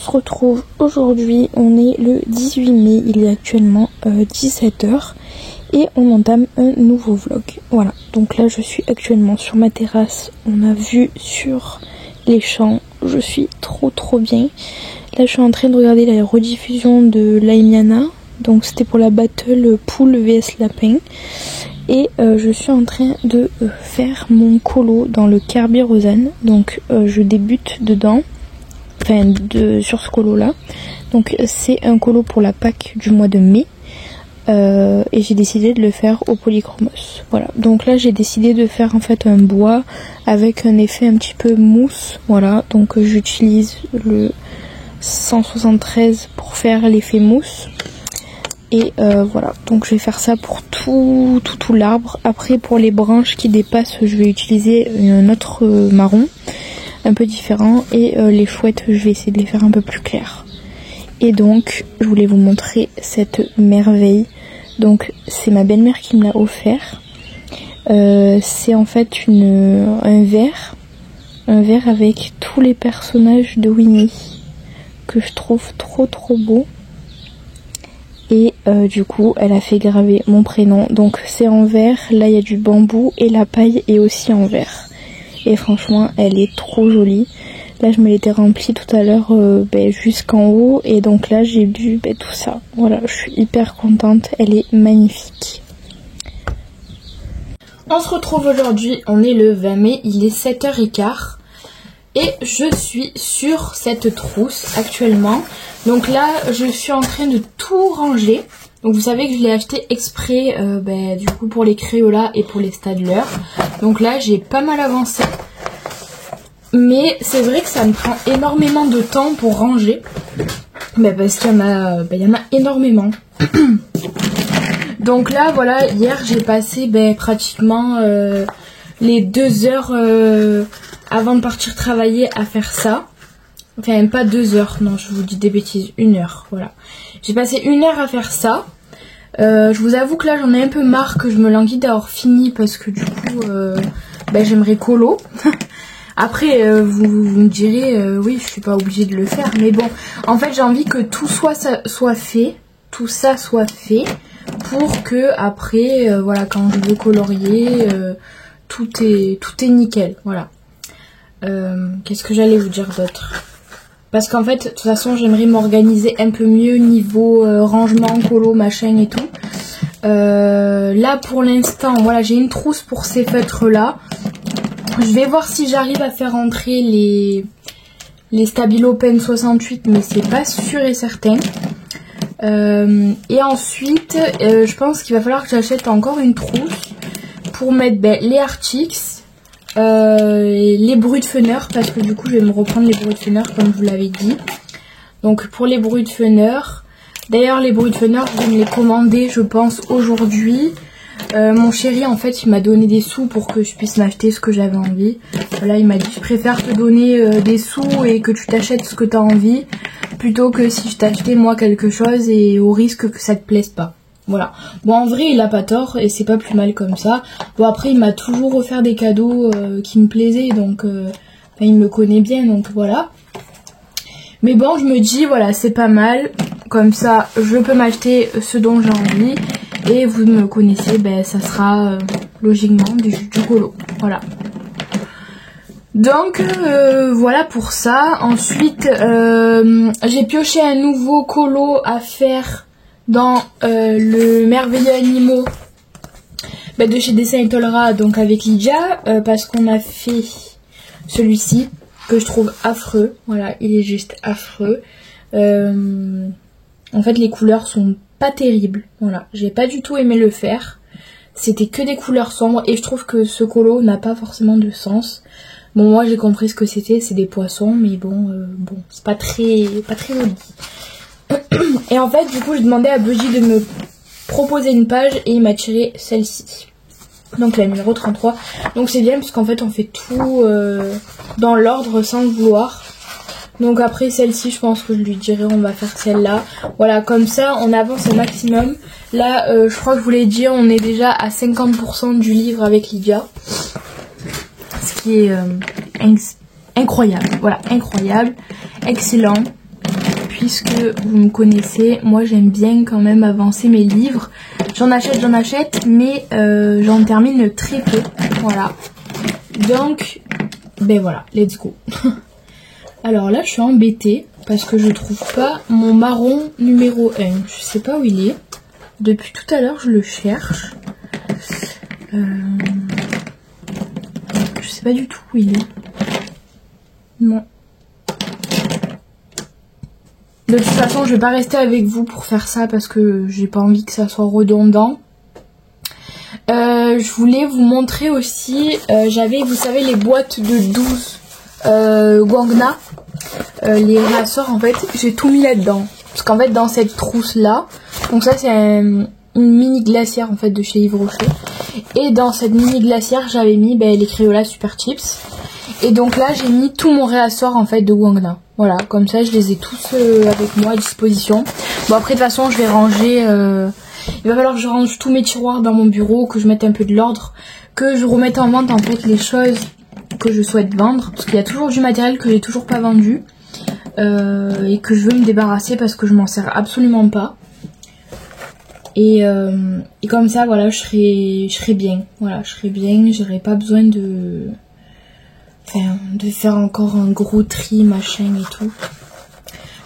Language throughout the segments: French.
se retrouve aujourd'hui, on est le 18 mai, il est actuellement 17 h et on entame un nouveau vlog. Voilà, donc là je suis actuellement sur ma terrasse, on a vu sur les champs, je suis trop bien. Là je suis en train de regarder la rediffusion de Laimiana, donc c'était pour la battle poule vs lapin. Et je suis en train de faire mon colo dans le Kerbi Rosanne, donc je débute dedans. Enfin, sur ce colo là, donc c'est un colo pour la Pâques du mois de mai et j'ai décidé de le faire au polychromos. Voilà, donc là j'ai décidé de faire en fait un bois avec un effet un petit peu mousse. Voilà, donc j'utilise le 173 pour faire l'effet mousse et voilà, donc je vais faire ça pour tout l'arbre. Après pour les branches qui dépassent, je vais utiliser un autre marron un peu différent et les chouettes je vais essayer de les faire un peu plus claires. Et donc je voulais vous montrer cette merveille. Donc c'est ma belle-mère qui me l'a offert. C'est en fait un verre avec tous les personnages de Winnie que je trouve trop beau. Et du coup elle a fait graver mon prénom, donc c'est en verre. Là il y a du bambou et la paille est aussi en verre. Et franchement elle est trop jolie. Là je me l'étais remplie tout à l'heure jusqu'en haut. Et donc là j'ai bu tout ça. Voilà, je suis hyper contente, elle est magnifique. On se retrouve aujourd'hui, on est le 20 mai, il est 7h15. Et je suis sur cette trousse actuellement. Donc là je suis en train de tout ranger. Donc vous savez que je l'ai acheté exprès du coup pour les Crayola et pour les Staedtler. Donc là j'ai pas mal avancé. Mais c'est vrai que ça me prend énormément de temps pour ranger. Parce qu'il y en a énormément. Donc là voilà, hier j'ai passé pratiquement les 2 heures avant de partir travailler à faire ça. Enfin même pas 2 heures, non je vous dis des bêtises, 1 heure, voilà. J'ai passé 1 heure à faire ça. Je vous avoue que là j'en ai un peu marre que je me languis d'avoir fini parce que du coup j'aimerais colo. Après vous me direz oui je suis pas obligée de le faire, mais bon en fait j'ai envie que tout ça soit fait pour que après voilà quand je veux colorier tout est nickel, voilà. Qu'est-ce que j'allais vous dire d'autre? Parce qu'en fait, de toute façon, j'aimerais m'organiser un peu mieux niveau rangement, colo, machin et tout. Là, pour l'instant, voilà, j'ai une trousse pour ces feutres-là. Je vais voir si j'arrive à faire entrer les Stabilo Pen 68, mais c'est pas sûr et certain. Et ensuite, je pense qu'il va falloir que j'achète encore une trousse pour mettre les Artix. Les Brutfener, parce que du coup je vais me reprendre les Brutfener comme je vous l'avais dit. Donc pour les Brutfener, d'ailleurs les Brutfener je vais me les commander je pense aujourd'hui. Mon chéri en fait il m'a donné des sous pour que je puisse m'acheter ce que j'avais envie. Voilà, il m'a dit je préfère te donner des sous et que tu t'achètes ce que tu as envie plutôt que si je t'achetais moi quelque chose et au risque que ça te plaise pas. Voilà. Bon en vrai il a pas tort et c'est pas plus mal comme ça. Bon après il m'a toujours offert des cadeaux qui me plaisaient, donc il me connaît bien, donc voilà. Mais bon je me dis voilà c'est pas mal. Comme ça je peux m'acheter ce dont j'ai envie. Et vous me connaissez, ça sera logiquement du colo. Voilà. Donc voilà pour ça. Ensuite j'ai pioché un nouveau colo à faire dans le merveilleux animaux de chez Dessin et Tolera, donc avec Lydia, parce qu'on a fait celui-ci que je trouve affreux. Voilà, il est juste affreux. En fait les couleurs sont pas terribles. Voilà, j'ai pas du tout aimé le faire. C'était que des couleurs sombres et je trouve que ce colo n'a pas forcément de sens. Bon moi j'ai compris ce que c'était, c'est des poissons, mais bon c'est pas très joli. Et en fait du coup j'ai demandé à Budgie de me proposer une page et il m'a tiré celle-ci, donc la numéro 33. Donc c'est bien parce qu'en fait on fait tout dans l'ordre sans le vouloir. Donc après celle-ci je pense que je lui dirai on va faire celle-là. Voilà, comme ça on avance au maximum. Là je crois que je vous l'ai dit, on est déjà à 50% du livre avec Lydia, ce qui est incroyable. Voilà, incroyable, excellent. puisque vous me connaissez, moi j'aime bien quand même avancer mes livres. J'en achète, mais j'en termine très peu. Voilà. Donc, ben voilà, let's go. Alors là, je suis embêtée parce que je trouve pas mon marron numéro 1. Je sais pas où il est. Depuis tout à l'heure, je le cherche. Je sais pas du tout où il est. Non. De toute façon, je vais pas rester avec vous pour faire ça parce que j'ai pas envie que ça soit redondant. Je voulais vous montrer aussi, j'avais, vous savez, les boîtes de 12 Guangna. Les réassorts, en fait, j'ai tout mis là-dedans. Parce qu'en fait, dans cette trousse-là, donc ça, c'est une mini glacière, en fait, de chez Yves Rocher. Et dans cette mini glacière, j'avais mis les Crayola Super Chips. Et donc là, j'ai mis tout mon réassort, en fait, de Guangna. Voilà, comme ça, je les ai tous avec moi à disposition. Bon, après, de toute façon, je vais ranger... il va falloir que je range tous mes tiroirs dans mon bureau, que je mette un peu de l'ordre, que je remette en vente, en fait, les choses que je souhaite vendre. Parce qu'il y a toujours du matériel que j'ai toujours pas vendu. Et que je veux me débarrasser parce que je m'en sers absolument pas. Et comme ça, voilà, je serai bien. Voilà, je serai bien, j'aurai pas besoin de faire encore un gros tri, machin et tout.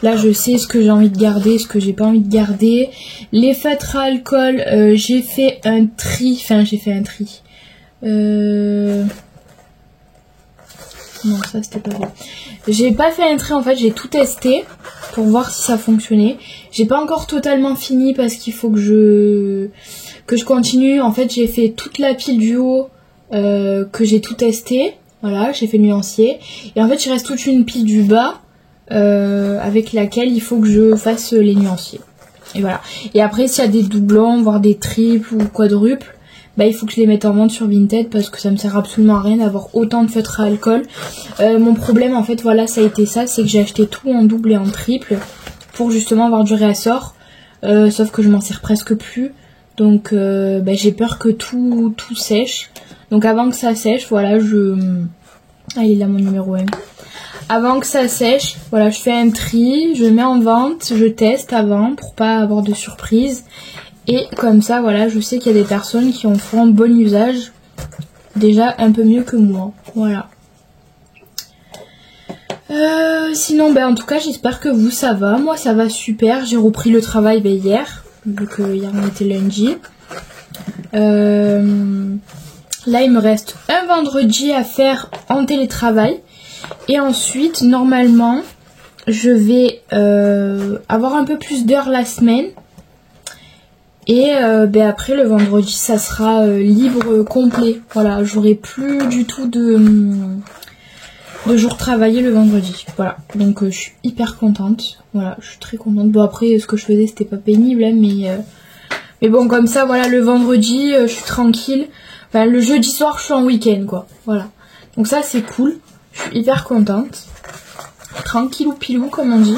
Là, je sais ce que j'ai envie de garder, ce que j'ai pas envie de garder. Les feutres à alcool, j'ai fait un tri. Enfin, j'ai fait un tri. Non, ça c'était pas vrai. J'ai pas fait un tri, en fait, j'ai tout testé pour voir si ça fonctionnait. J'ai pas encore totalement fini parce qu'il faut que je continue. En fait, j'ai fait toute la pile du haut que j'ai tout testé. Voilà, j'ai fait le nuancier. Et en fait, il reste toute une pile du bas avec laquelle il faut que je fasse les nuanciers. Et voilà. Et après, s'il y a des doublons, voire des triples ou quadruples, il faut que je les mette en vente sur Vinted parce que ça me sert absolument à rien d'avoir autant de feutres à alcool. Mon problème, en fait, voilà, ça a été ça, c'est que j'ai acheté tout en double et en triple pour justement avoir du réassort. Sauf que je m'en sers presque plus. Donc, j'ai peur que tout sèche. Donc, avant que ça sèche, voilà, Ah, il est là mon numéro 1. Avant que ça sèche, voilà, je fais un tri, je mets en vente, je teste avant pour pas avoir de surprise. Et comme ça, voilà, je sais qu'il y a des personnes qui en feront bon usage. Déjà un peu mieux que moi. Voilà. Sinon, en tout cas, j'espère que vous, ça va. Moi, ça va super. J'ai repris le travail hier, vu que hier on était lundi. Là, il me reste un vendredi à faire en télétravail. Et ensuite, normalement, je vais avoir un peu plus d'heures la semaine. Et après, le vendredi, ça sera libre complet. Voilà, j'aurai plus du tout de jours travaillés le vendredi. Voilà, donc je suis hyper contente. Voilà, je suis très contente. Bon, après, ce que je faisais, c'était pas pénible, hein, mais bon, comme ça, voilà, le vendredi, je suis tranquille. Enfin, le jeudi soir, je suis en week-end, quoi. Voilà. Donc ça, c'est cool. Je suis hyper contente. Tranquillou pilou, comme on dit.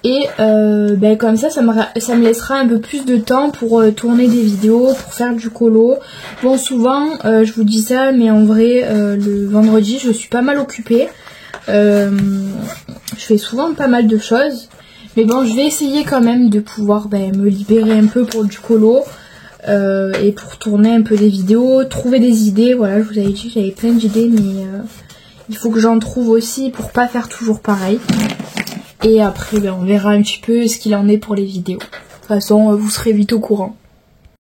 Et comme ça me laissera un peu plus de temps pour tourner des vidéos, pour faire du colo. Bon, souvent, je vous dis ça, mais en vrai, le vendredi, je suis pas mal occupée. Je fais souvent pas mal de choses. Mais bon, je vais essayer quand même de pouvoir me libérer un peu pour du colo. Et pour tourner un peu des vidéos, trouver des idées. Voilà, je vous avais dit que j'avais plein d'idées, mais il faut que j'en trouve aussi pour pas faire toujours pareil. Et après, on verra un petit peu ce qu'il en est pour les vidéos. De toute façon, vous serez vite au courant.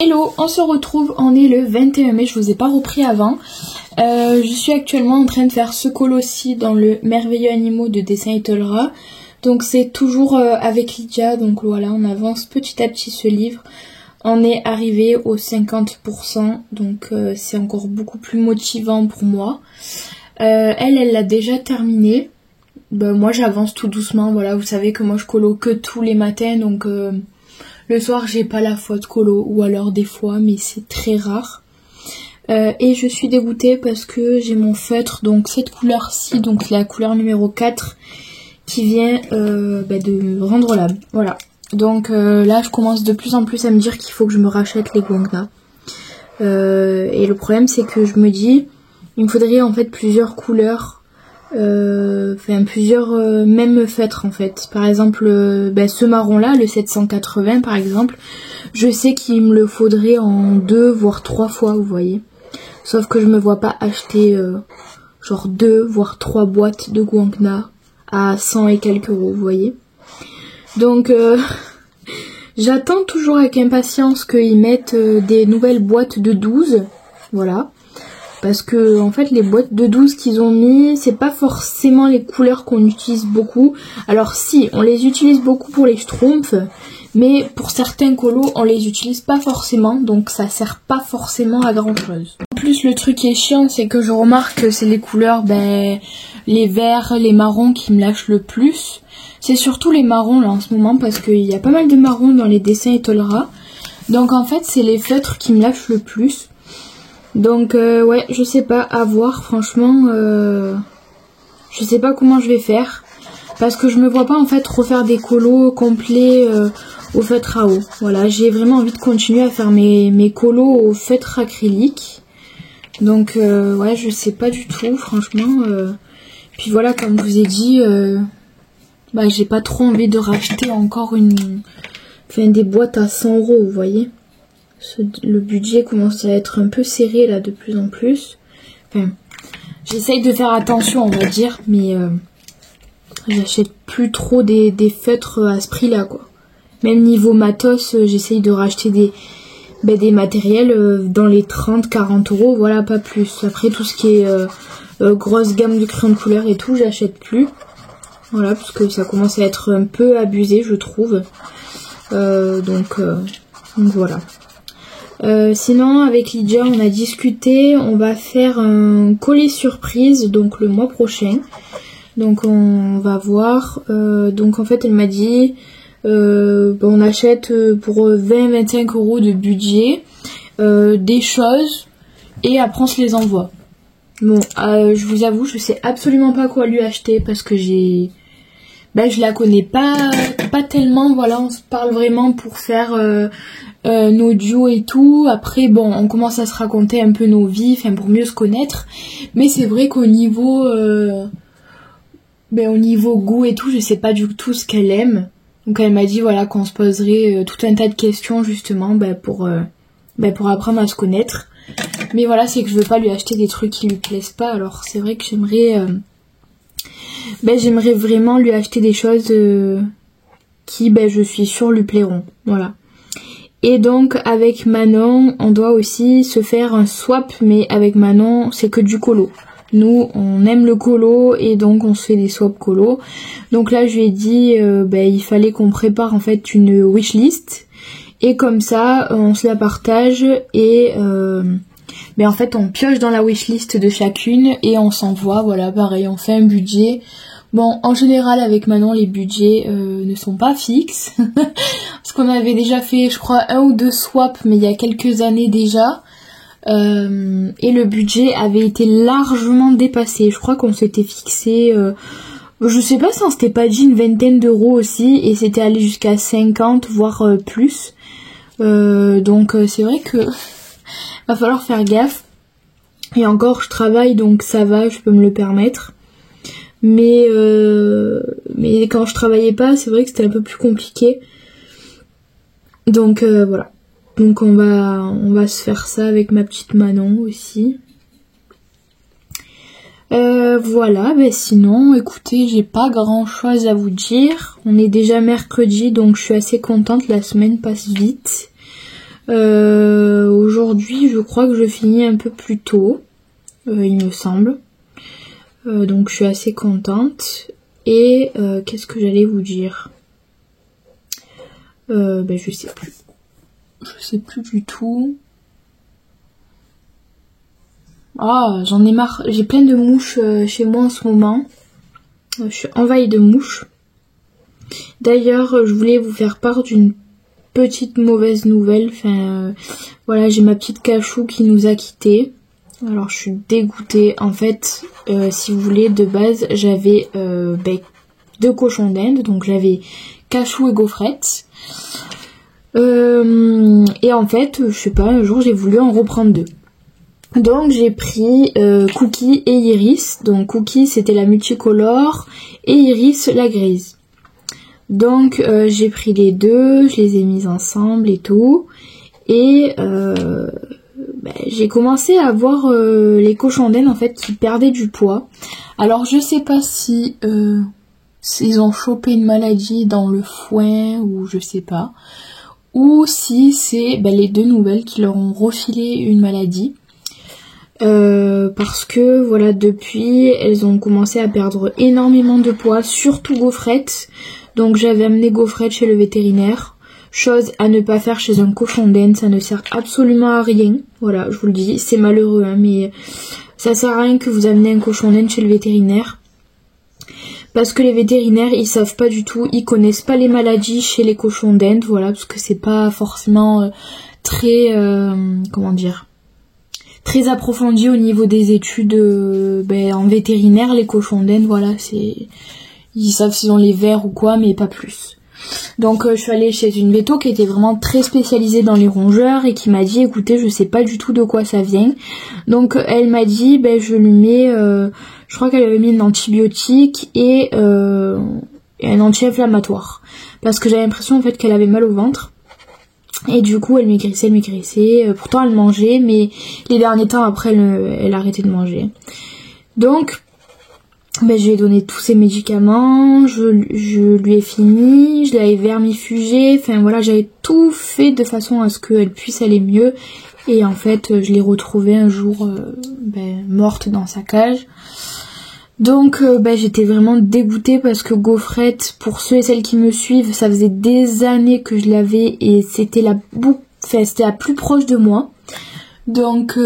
Hello, on se retrouve, on est le 21 mai, je vous ai pas repris avant. Je suis actuellement en train de faire ce colo-ci dans le Merveilleux Animaux de Dessin Etolera. Donc c'est toujours avec Lydia, donc voilà, on avance petit à petit ce livre. On est arrivé aux 50%, donc c'est encore beaucoup plus motivant pour moi. Elle l'a déjà terminé. Moi j'avance tout doucement, voilà, vous savez que moi je colo que tous les matins, donc le soir j'ai pas la faute colo, ou alors des fois, mais c'est très rare. Et je suis dégoûtée parce que j'ai mon feutre, donc cette couleur-ci, donc la couleur numéro 4, qui vient de rendre l'âme, voilà. Donc là je commence de plus en plus à me dire qu'il faut que je me rachète les Guangna. Et le problème c'est que je me dis, il me faudrait en fait plusieurs couleurs Enfin plusieurs mêmes feutres en fait. Par exemple ce marron là, le 780 par exemple, je sais qu'il me le faudrait en 2 voire 3 fois, vous voyez. Sauf que je me vois pas acheter genre 2 voire 3 boîtes de Guangna à 100 et quelques euros, vous voyez. Donc j'attends toujours avec impatience qu'ils mettent des nouvelles boîtes de 12, voilà. Parce que en fait les boîtes de 12 qu'ils ont mis, c'est pas forcément les couleurs qu'on utilise beaucoup. Alors si, on les utilise beaucoup pour les schtroumpfs, mais pour certains colos on les utilise pas forcément, donc ça sert pas forcément à grand chose. En plus le truc qui est chiant, c'est que je remarque que c'est les couleurs, les verts, les marrons qui me lâchent le plus. C'est surtout les marrons là en ce moment, parce qu'il y a pas mal de marrons dans les dessins Etolra. Donc en fait c'est les feutres qui me lâchent le plus. Donc ouais, je sais pas, à voir, franchement, je sais pas comment je vais faire, parce que je me vois pas en fait refaire des colos complets au feutre à eau. Voilà, j'ai vraiment envie de continuer à faire mes colos au feutre acrylique. Donc ouais, je sais pas du tout, franchement. Puis voilà, comme je vous ai dit, j'ai pas trop envie de racheter encore des boîtes à 100 euros, vous voyez. Le budget commence à être un peu serré là de plus en plus. Enfin, j'essaye de faire attention, on va dire, mais j'achète plus trop des feutres à ce prix là quoi. Même niveau matos, j'essaye de racheter des matériels dans les 30-40 euros, voilà, pas plus. Après tout ce qui est grosse gamme de crayons de couleur et tout, j'achète plus. Voilà, parce que ça commence à être un peu abusé, je trouve. Donc voilà. Sinon avec Lydia on a discuté, on va faire un colis surprise donc le mois prochain. Donc on va voir. Donc en fait elle m'a dit on achète pour 20-25 euros de budget des choses et après on se les envoie. Bon je vous avoue je sais absolument pas quoi lui acheter parce que je la connais pas tellement, voilà, on se parle vraiment pour faire nos duos et tout. Après bon, on commence à se raconter un peu nos vies, pour mieux se connaître. Mais c'est vrai qu'au niveau au niveau goût et tout, je sais pas du tout ce qu'elle aime. Donc elle m'a dit voilà qu'on se poserait tout un tas de questions justement pour apprendre à se connaître. Mais voilà, c'est que je veux pas lui acheter des trucs qui lui plaisent pas. Alors c'est vrai que j'aimerais vraiment lui acheter des choses qui, je suis sûre, lui plairont. Voilà. Et donc, avec Manon, on doit aussi se faire un swap, mais avec Manon, c'est que du colo. Nous, on aime le colo, et donc on se fait des swaps colo. Donc là, je lui ai dit, il fallait qu'on prépare en fait une wishlist. Et comme ça, on se la partage, et en fait, on pioche dans la wishlist de chacune, et on s'envoie, voilà, pareil, on fait un budget. Bon, en général, avec Manon, les budgets ne sont pas fixes. Parce qu'on avait déjà fait, je crois, 1 ou 2 swaps, mais il y a quelques années déjà. Et le budget avait été largement dépassé. Je crois qu'on s'était fixé... je sais pas si on s'était pas dit une vingtaine d'euros aussi. Et c'était allé jusqu'à 50, voire plus. Donc c'est vrai que... va falloir faire gaffe. Et encore, je travaille, donc ça va, je peux me le permettre. Mais quand je travaillais pas, c'est vrai que c'était un peu plus compliqué. Donc voilà. Donc on va se faire ça avec ma petite Manon aussi. Voilà, sinon, écoutez, j'ai pas grand chose à vous dire. On est déjà mercredi, donc je suis assez contente, la semaine passe vite. Aujourd'hui, je crois que je finis un peu plus tôt, il me semble. Donc je suis assez contente. Et qu'est-ce que j'allais vous dire ? Je sais plus. Je sais plus du tout. Ah, j'en ai marre. J'ai plein de mouches chez moi en ce moment. Je suis envahie de mouches. D'ailleurs, je voulais vous faire part d'une petite mauvaise nouvelle. Voilà, j'ai ma petite Cachou qui nous a quittés. Alors, je suis dégoûtée. En fait, si vous voulez, de base, j'avais 2 cochons d'Inde. Donc, j'avais Cachou et Gaufrette. Et en fait, je sais pas, un jour, j'ai voulu en reprendre 2. Donc j'ai pris Cookie et Iris. Donc Cookie c'était la multicolore et Iris la grise. Donc j'ai pris les deux, je les ai mises ensemble et tout. Et j'ai commencé à voir les cochons d'Inde en fait qui perdaient du poids. Alors je sais pas si s'ils ont chopé une maladie dans le foin ou je sais pas. Ou si c'est les deux nouvelles qui leur ont refilé une maladie. Parce que voilà, depuis elles ont commencé à perdre énormément de poids, surtout Gaufrette. Donc j'avais amené Gaufrette chez le vétérinaire, chose à ne pas faire chez un cochon d'Inde, ça ne sert absolument à rien. Voilà, je vous le dis, c'est malheureux hein, mais ça sert à rien que vous amenez un cochon d'Inde chez le vétérinaire. Parce que les vétérinaires ils savent pas du tout, ils connaissent pas les maladies chez les cochons d'Inde, voilà, parce que c'est pas forcément très très approfondi au niveau des études en vétérinaire. Les cochons d'Inde, voilà, ils savent s'ils ont les vers ou quoi, mais pas plus. Donc je suis allée chez une véto qui était vraiment très spécialisée dans les rongeurs et qui m'a dit écoutez, je sais pas du tout de quoi ça vient. Donc elle m'a dit je lui mets je crois qu'elle avait mis un antibiotique et un anti-inflammatoire parce que j'avais l'impression en fait qu'elle avait mal au ventre. Et du coup elle maigrissait, pourtant elle mangeait, mais les derniers temps après elle a arrêté de manger. Donc je lui ai donné tous ces médicaments, je lui ai fini, je l'avais vermifugée, enfin voilà, j'avais tout fait de façon à ce qu'elle puisse aller mieux. Et en fait je l'ai retrouvée un jour morte dans sa cage. Donc j'étais vraiment dégoûtée parce que Gaufrette, pour ceux et celles qui me suivent, ça faisait des années que je l'avais et c'était la plus proche de moi. Donc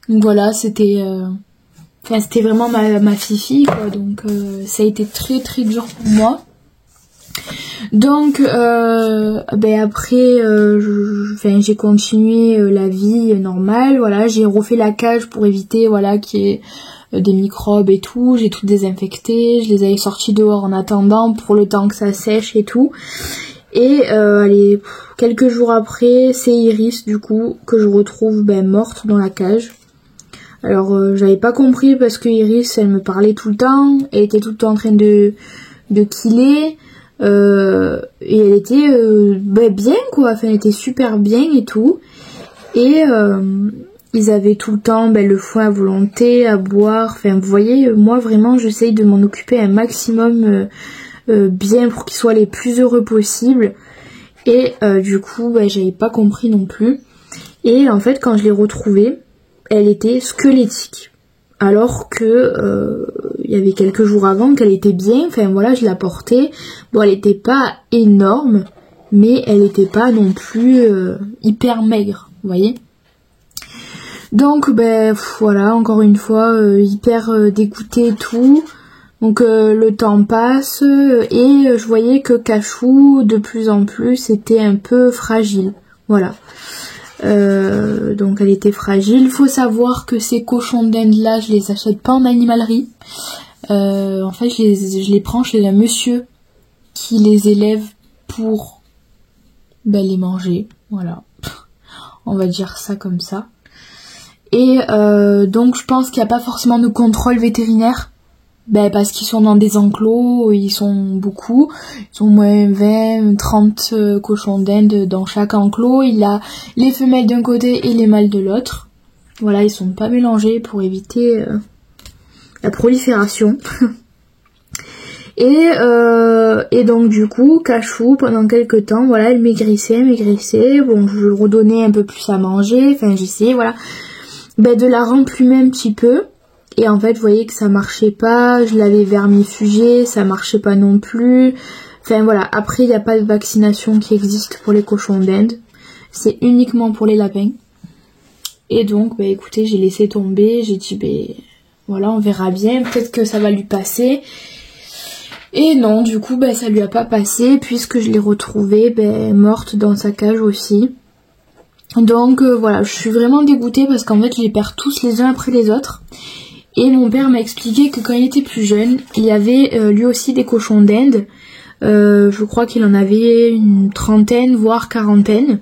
voilà, c'était vraiment ma fifi quoi. Donc ça a été très très dur pour moi. Donc après j'ai continué la vie normale, voilà, j'ai refait la cage pour éviter voilà qu'il y ait des microbes et tout, j'ai tout désinfecté, je les avais sortis dehors en attendant pour le temps que ça sèche et tout. Et quelques jours après, c'est Iris du coup que je retrouve morte dans la cage. Alors j'avais pas compris parce que Iris elle me parlait tout le temps, elle était tout le temps en train de killer. Et elle était bien quoi, enfin elle était super bien et tout. Et ils avaient tout le temps le foin à volonté, à boire, enfin vous voyez, moi vraiment j'essaye de m'en occuper un maximum bien pour qu'ils soient les plus heureux possible. Et du coup j'avais pas compris non plus. Et en fait quand je l'ai retrouvée, elle était squelettique. Alors que il y avait quelques jours avant qu'elle était bien, enfin voilà, je la portais. Bon, elle était pas énorme, mais elle était pas non plus hyper maigre, vous voyez. Donc voilà, encore une fois, hyper dégoûtée et tout. Donc le temps passe et je voyais que Cachou, de plus en plus, était un peu fragile. Voilà. Donc elle était fragile. Faut savoir que ces cochons d'Inde là, je les achète pas en animalerie. En fait je les prends chez un monsieur qui les élève pour les manger. Voilà. On va dire ça comme ça. Et donc je pense qu'il n'y a pas forcément de contrôle vétérinaire. Parce qu'ils sont dans des enclos, ils sont beaucoup, ils sont moins 20, 30 cochons d'Inde dans chaque enclos, il a les femelles d'un côté et les mâles de l'autre. Voilà, ils sont pas mélangés pour éviter la prolifération. Et donc du coup, Cachou, pendant quelques temps, voilà, elle maigrissait, bon, je lui redonnais un peu plus à manger, enfin j'essayais, voilà, de la remplumer un petit peu. Et en fait, vous voyez que ça marchait pas, je l'avais vermifugée, ça marchait pas non plus. Enfin voilà, après il n'y a pas de vaccination qui existe pour les cochons d'Inde. C'est uniquement pour les lapins. Et donc, écoutez, j'ai laissé tomber, j'ai dit, voilà, on verra bien, peut-être que ça va lui passer. Et non, du coup, ça lui a pas passé, puisque je l'ai retrouvée, morte dans sa cage aussi. Donc voilà, je suis vraiment dégoûtée parce qu'en fait, je les perds tous les uns après les autres. Et mon père m'a expliqué que quand il était plus jeune, il y avait lui aussi des cochons d'Inde. Je crois qu'il en avait une trentaine, voire quarantaine.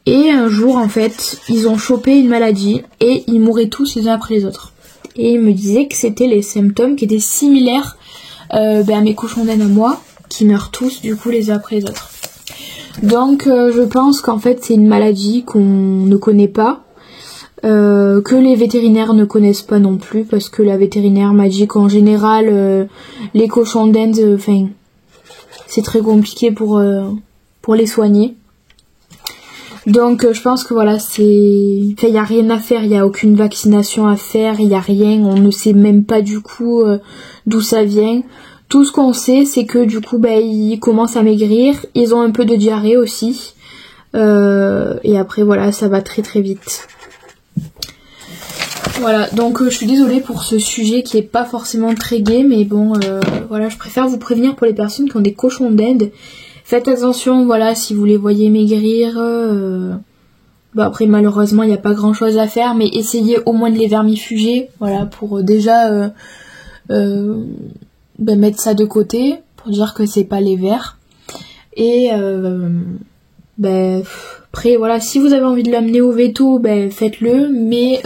Et un jour en fait ils ont chopé une maladie et ils mouraient tous les uns après les autres. Et ils me disaient que c'était les symptômes qui étaient similaires à mes cochons d'Inde à moi, qui meurent tous du coup les uns après les autres. Donc je pense qu'en fait c'est une maladie qu'on ne connaît pas, que les vétérinaires ne connaissent pas non plus, parce que la vétérinaire m'a dit qu'en général les cochons d'Inde, c'est très compliqué pour les soigner. Donc je pense que voilà, il n'y a rien à faire, il n'y a aucune vaccination à faire, il n'y a rien, on ne sait même pas du coup d'où ça vient. Tout ce qu'on sait, c'est que du coup ils commencent à maigrir, ils ont un peu de diarrhée aussi, et après voilà, ça va très très vite. Voilà, donc je suis désolée pour ce sujet qui est pas forcément très gai, mais bon, voilà, je préfère vous prévenir pour les personnes qui ont des cochons d'Inde. Faites attention, voilà, si vous les voyez maigrir. Après, malheureusement, il n'y a pas grand chose à faire, mais essayez au moins de les vermifuger, voilà, pour déjà mettre ça de côté, pour dire que c'est pas les vers. Et après, voilà, si vous avez envie de l'amener au veto, faites-le, mais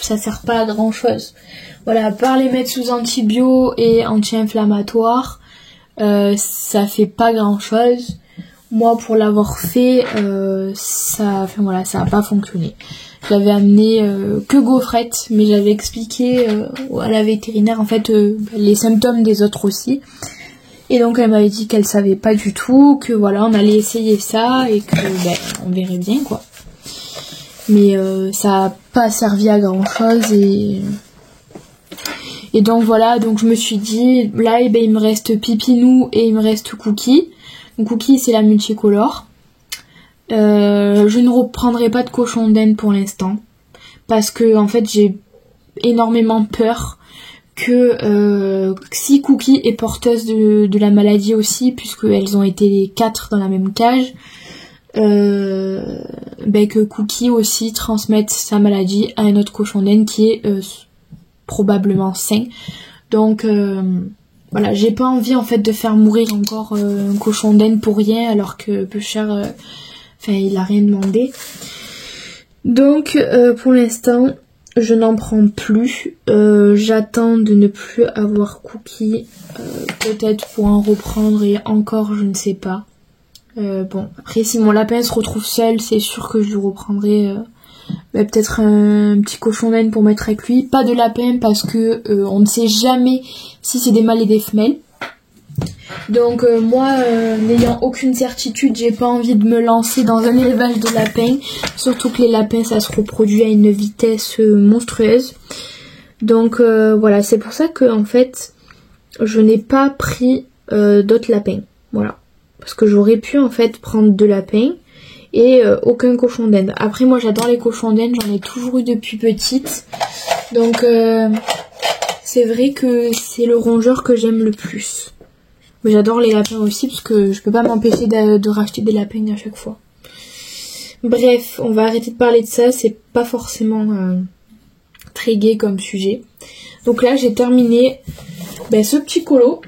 ça sert pas à grand chose. Voilà, à part les mettre sous antibio et anti-inflammatoire, ça fait pas grand chose. Moi pour l'avoir fait, ça a pas fonctionné. J'avais amené que gaufrettes, mais j'avais expliqué à la vétérinaire en fait les symptômes des autres aussi. Et donc elle m'avait dit qu'elle savait pas du tout, que voilà, on allait essayer ça et que on verrait bien quoi. Mais ça a pas servi à grand chose et donc voilà, donc je me suis dit, là il me reste Pipinou et il me reste Cookie. Donc Cookie c'est la multicolore. Je ne reprendrai pas de cochon d'Inde pour l'instant. Parce que en fait j'ai énormément peur que si Cookie est porteuse de la maladie aussi, puisqu'elles ont été les 4 dans la même cage, que Cookie aussi transmette sa maladie à un autre cochon d'Inde qui est probablement sain. Donc voilà, j'ai pas envie en fait de faire mourir encore un cochon d'Inde pour rien, alors que Pusher, il a rien demandé. Donc pour l'instant je n'en prends plus. J'attends de ne plus avoir Cookie, peut-être pour en reprendre, et encore je ne sais pas. Bon, après si mon lapin se retrouve seul, c'est sûr que je lui reprendrai peut-être un petit cochon d'Inde pour mettre avec lui. Pas de lapin parce que on ne sait jamais si c'est des mâles et des femelles. Donc moi, n'ayant aucune certitude, j'ai pas envie de me lancer dans un élevage de lapins. Surtout que les lapins, ça se reproduit à une vitesse monstrueuse. Donc voilà, c'est pour ça que en fait, je n'ai pas pris d'autres lapins. Voilà, parce que j'aurais pu en fait prendre 2 lapins et aucun cochon d'Inde. Après moi j'adore les cochons d'Inde, j'en ai toujours eu depuis petite. Donc c'est vrai que c'est le rongeur que j'aime le plus. Mais j'adore les lapins aussi parce que je peux pas m'empêcher de racheter des lapins à chaque fois. Bref, on va arrêter de parler de ça, c'est pas forcément très gai comme sujet. Donc là j'ai terminé ce petit colo.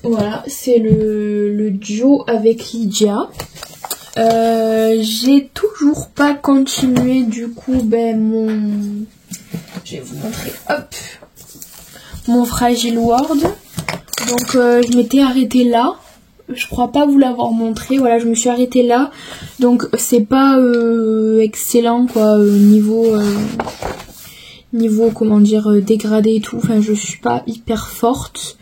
Voilà, c'est le duo avec Lydia. J'ai toujours pas continué du coup je vais vous montrer, hop, mon Fragile World. Donc je m'étais arrêtée là, je crois pas vous l'avoir montré. Voilà, je me suis arrêtée là, donc c'est pas excellent quoi, niveau comment dire dégradé et tout. Enfin je suis pas hyper forte,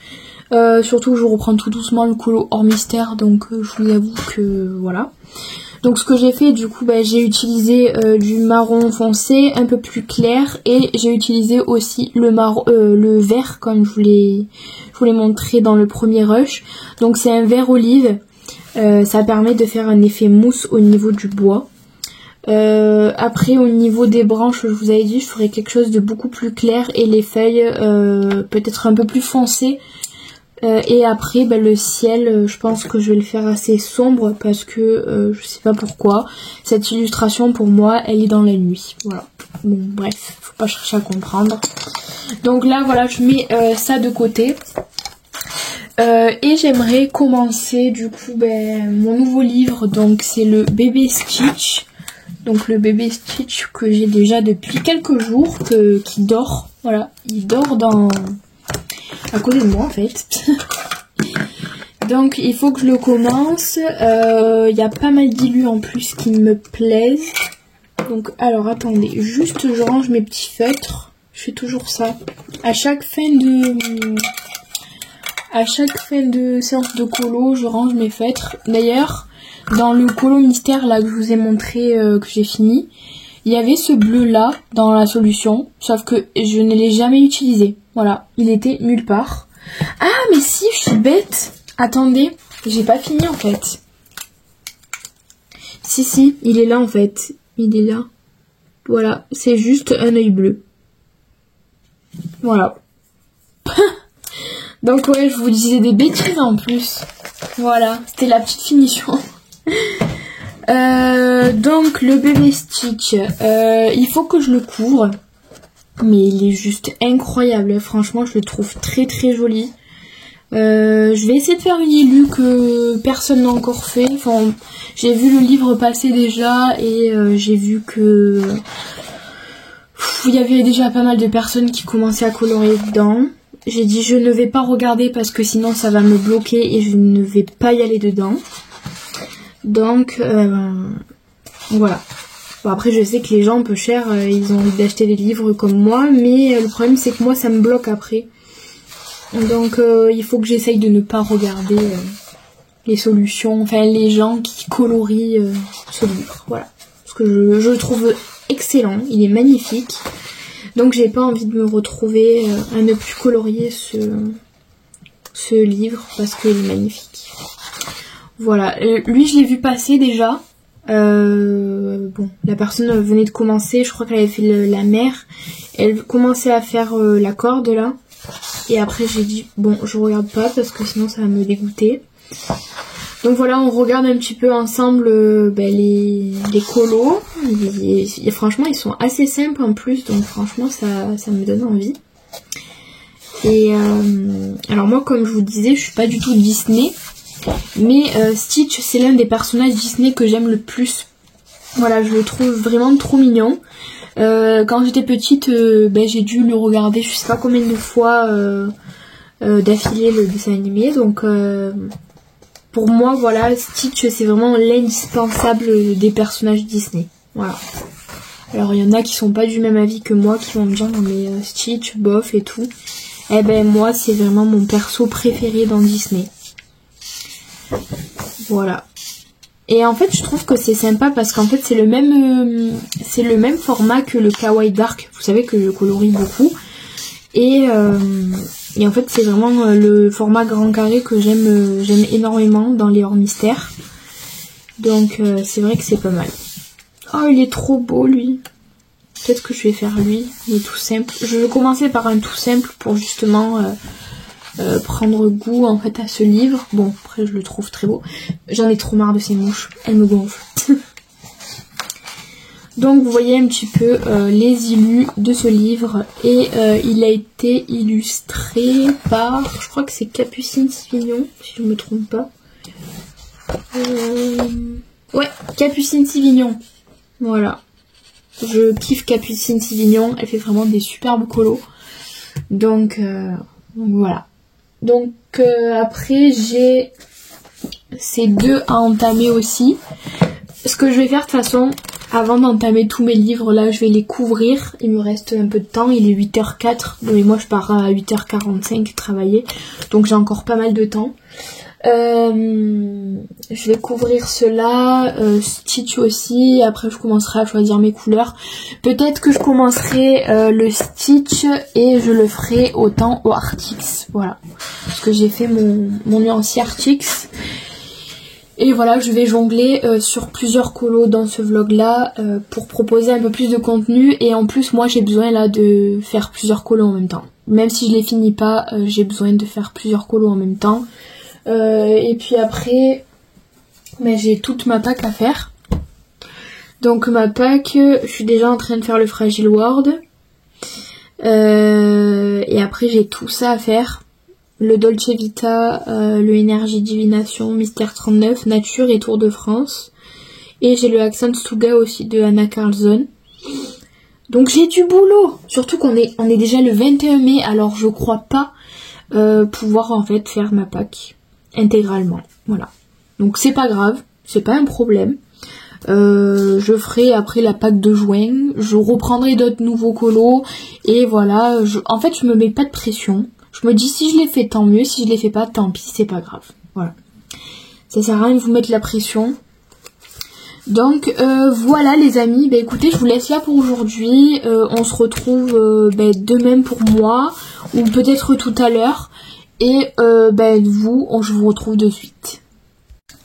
surtout que je reprends tout doucement le colo hors mystère, donc je vous avoue que voilà. Donc ce que j'ai fait du coup, j'ai utilisé du marron foncé un peu plus clair, et j'ai utilisé aussi le vert comme je vous l'ai montré dans le premier rush. Donc c'est un vert olive, ça permet de faire un effet mousse au niveau du bois. Après au niveau des branches, je vous avais dit je ferais quelque chose de beaucoup plus clair, et les feuilles peut-être un peu plus foncées. Et après le ciel, je pense que je vais le faire assez sombre parce que je sais pas pourquoi cette illustration pour moi elle est dans la nuit. Voilà, bon bref, faut pas chercher à comprendre. Donc là voilà, je mets ça de côté, et j'aimerais commencer du coup mon nouveau livre. Donc c'est le bébé Stitch. Donc le bébé Stitch que j'ai déjà depuis quelques jours, qui dort. Voilà, il dort à côté de moi en fait. Donc il faut que je le commence. Il y a pas mal d'illus en plus qui me plaisent. Donc alors attendez, juste je range mes petits feutres. Je fais toujours ça. À chaque fin de séance de colo, je range mes feutres. D'ailleurs, dans le colo mystère là que je vous ai montré, que j'ai fini, il y avait ce bleu là dans la solution, sauf que je ne l'ai jamais utilisé. Voilà, il était nulle part. Ah mais si, je suis bête. Attendez, j'ai pas fini en fait. Si, il est là en fait. Il est là. Voilà, c'est juste un œil bleu. Voilà. Donc ouais, je vous disais des bêtises en plus. Voilà, c'était la petite finition. Donc le bébé Stitch, il faut que je le couvre. Mais il est juste incroyable. Franchement, je le trouve très très joli. Je vais essayer de faire une illue que personne n'a encore fait. Enfin, j'ai vu le livre passer déjà et j'ai vu que il y avait déjà pas mal de personnes qui commençaient à colorer dedans. J'ai dit je ne vais pas regarder parce que sinon ça va me bloquer et je ne vais pas y aller dedans. Donc voilà. Bon, après je sais que les gens un peu chers, ils ont envie d'acheter des livres comme moi, mais le problème c'est que moi ça me bloque après. Donc il faut que j'essaye de ne pas regarder les solutions, enfin les gens qui colorient ce livre. Voilà. Parce que je le trouve excellent, il est magnifique. Donc j'ai pas envie de me retrouver à ne plus colorier ce livre parce qu'il est magnifique. Voilà, lui je l'ai vu passer déjà. Bon, la personne venait de commencer, je crois qu'elle avait fait la mer. Elle commençait à faire la corde là. Et après j'ai dit bon je regarde pas parce que sinon ça va me dégoûter. Donc voilà, on regarde un petit peu ensemble les colos. Franchement ils sont assez simples en plus, donc franchement ça me donne envie. Et alors moi comme je vous disais je suis pas du tout Disney. Mais Stitch c'est l'un des personnages Disney que j'aime le plus. Voilà, je le trouve vraiment trop mignon. Quand j'étais petite, j'ai dû le regarder je sais pas combien de fois d'affilée le dessin animé. Donc pour moi voilà, Stitch c'est vraiment l'indispensable des personnages Disney. Voilà. Alors il y en a qui sont pas du même avis que moi, qui vont me dire non mais Stitch, bof et tout. Eh ben moi c'est vraiment mon perso préféré dans Disney. Voilà. Et en fait je trouve que c'est sympa parce qu'en fait c'est le même format que le Kawaii Dark. Vous savez que je colorie beaucoup. Et en fait c'est vraiment le format grand carré que j'aime énormément dans les hors mystères. Donc c'est vrai que c'est pas mal. Oh il est trop beau lui. Peut-être que je vais faire lui. Il est tout simple. Je vais commencer par un tout simple pour justement prendre goût en fait à ce livre. Bon après je le trouve très beau. J'en ai trop marre de ces mouches. Elles me gonflent. Donc vous voyez un petit peu les illus de ce livre. Et il a été illustré par, je crois que c'est Capucine Sivignon, si je ne me trompe pas. Ouais, Capucine Sivignon. Voilà. Je kiffe Capucine Sivignon. Elle fait vraiment des superbes colos. Donc voilà. Donc après j'ai ces deux à entamer aussi. Ce que je vais faire de toute façon, avant d'entamer tous mes livres, là je vais les couvrir. Il me reste un peu de temps, il est 8h04. Mais moi je pars à 8h45 travailler. Donc j'ai encore pas mal de temps. Je vais couvrir cela, Stitch aussi. Après je commencerai à choisir mes couleurs. Peut-être que je commencerai le Stitch et je le ferai autant au Artix. Voilà, parce que j'ai fait mon nuancier Artix. Et voilà, je vais jongler sur plusieurs colos dans ce vlog là pour proposer un peu plus de contenu. Et en plus moi j'ai besoin là de faire plusieurs colos en même temps. Même si je les finis pas, j'ai besoin de faire plusieurs colos en même temps. Et puis après j'ai toute ma pack à faire. Donc ma pack, je suis déjà en train de faire le Fragile World. Et après j'ai tout ça à faire. Le Dolce Vita, le Énergie Divination, Mystère 39, Nature et Tour de France. Et j'ai le Accent Stuga aussi de Anna Carlson. Donc j'ai du boulot. Surtout qu'on est déjà le 21 mai. Alors je crois pas pouvoir en fait faire ma pack intégralement. Voilà. Donc c'est pas grave. C'est pas un problème. Je ferai après la pack de juin. Je reprendrai d'autres nouveaux colos. Et voilà. En fait je me mets pas de pression. Je me dis si je les fais tant mieux. Si je les fais pas tant pis. C'est pas grave. Voilà. Ça sert à rien de vous mettre la pression. Donc voilà les amis, bah écoutez je vous laisse là pour aujourd'hui, on se retrouve demain pour moi ou peut-être tout à l'heure et je vous retrouve de suite.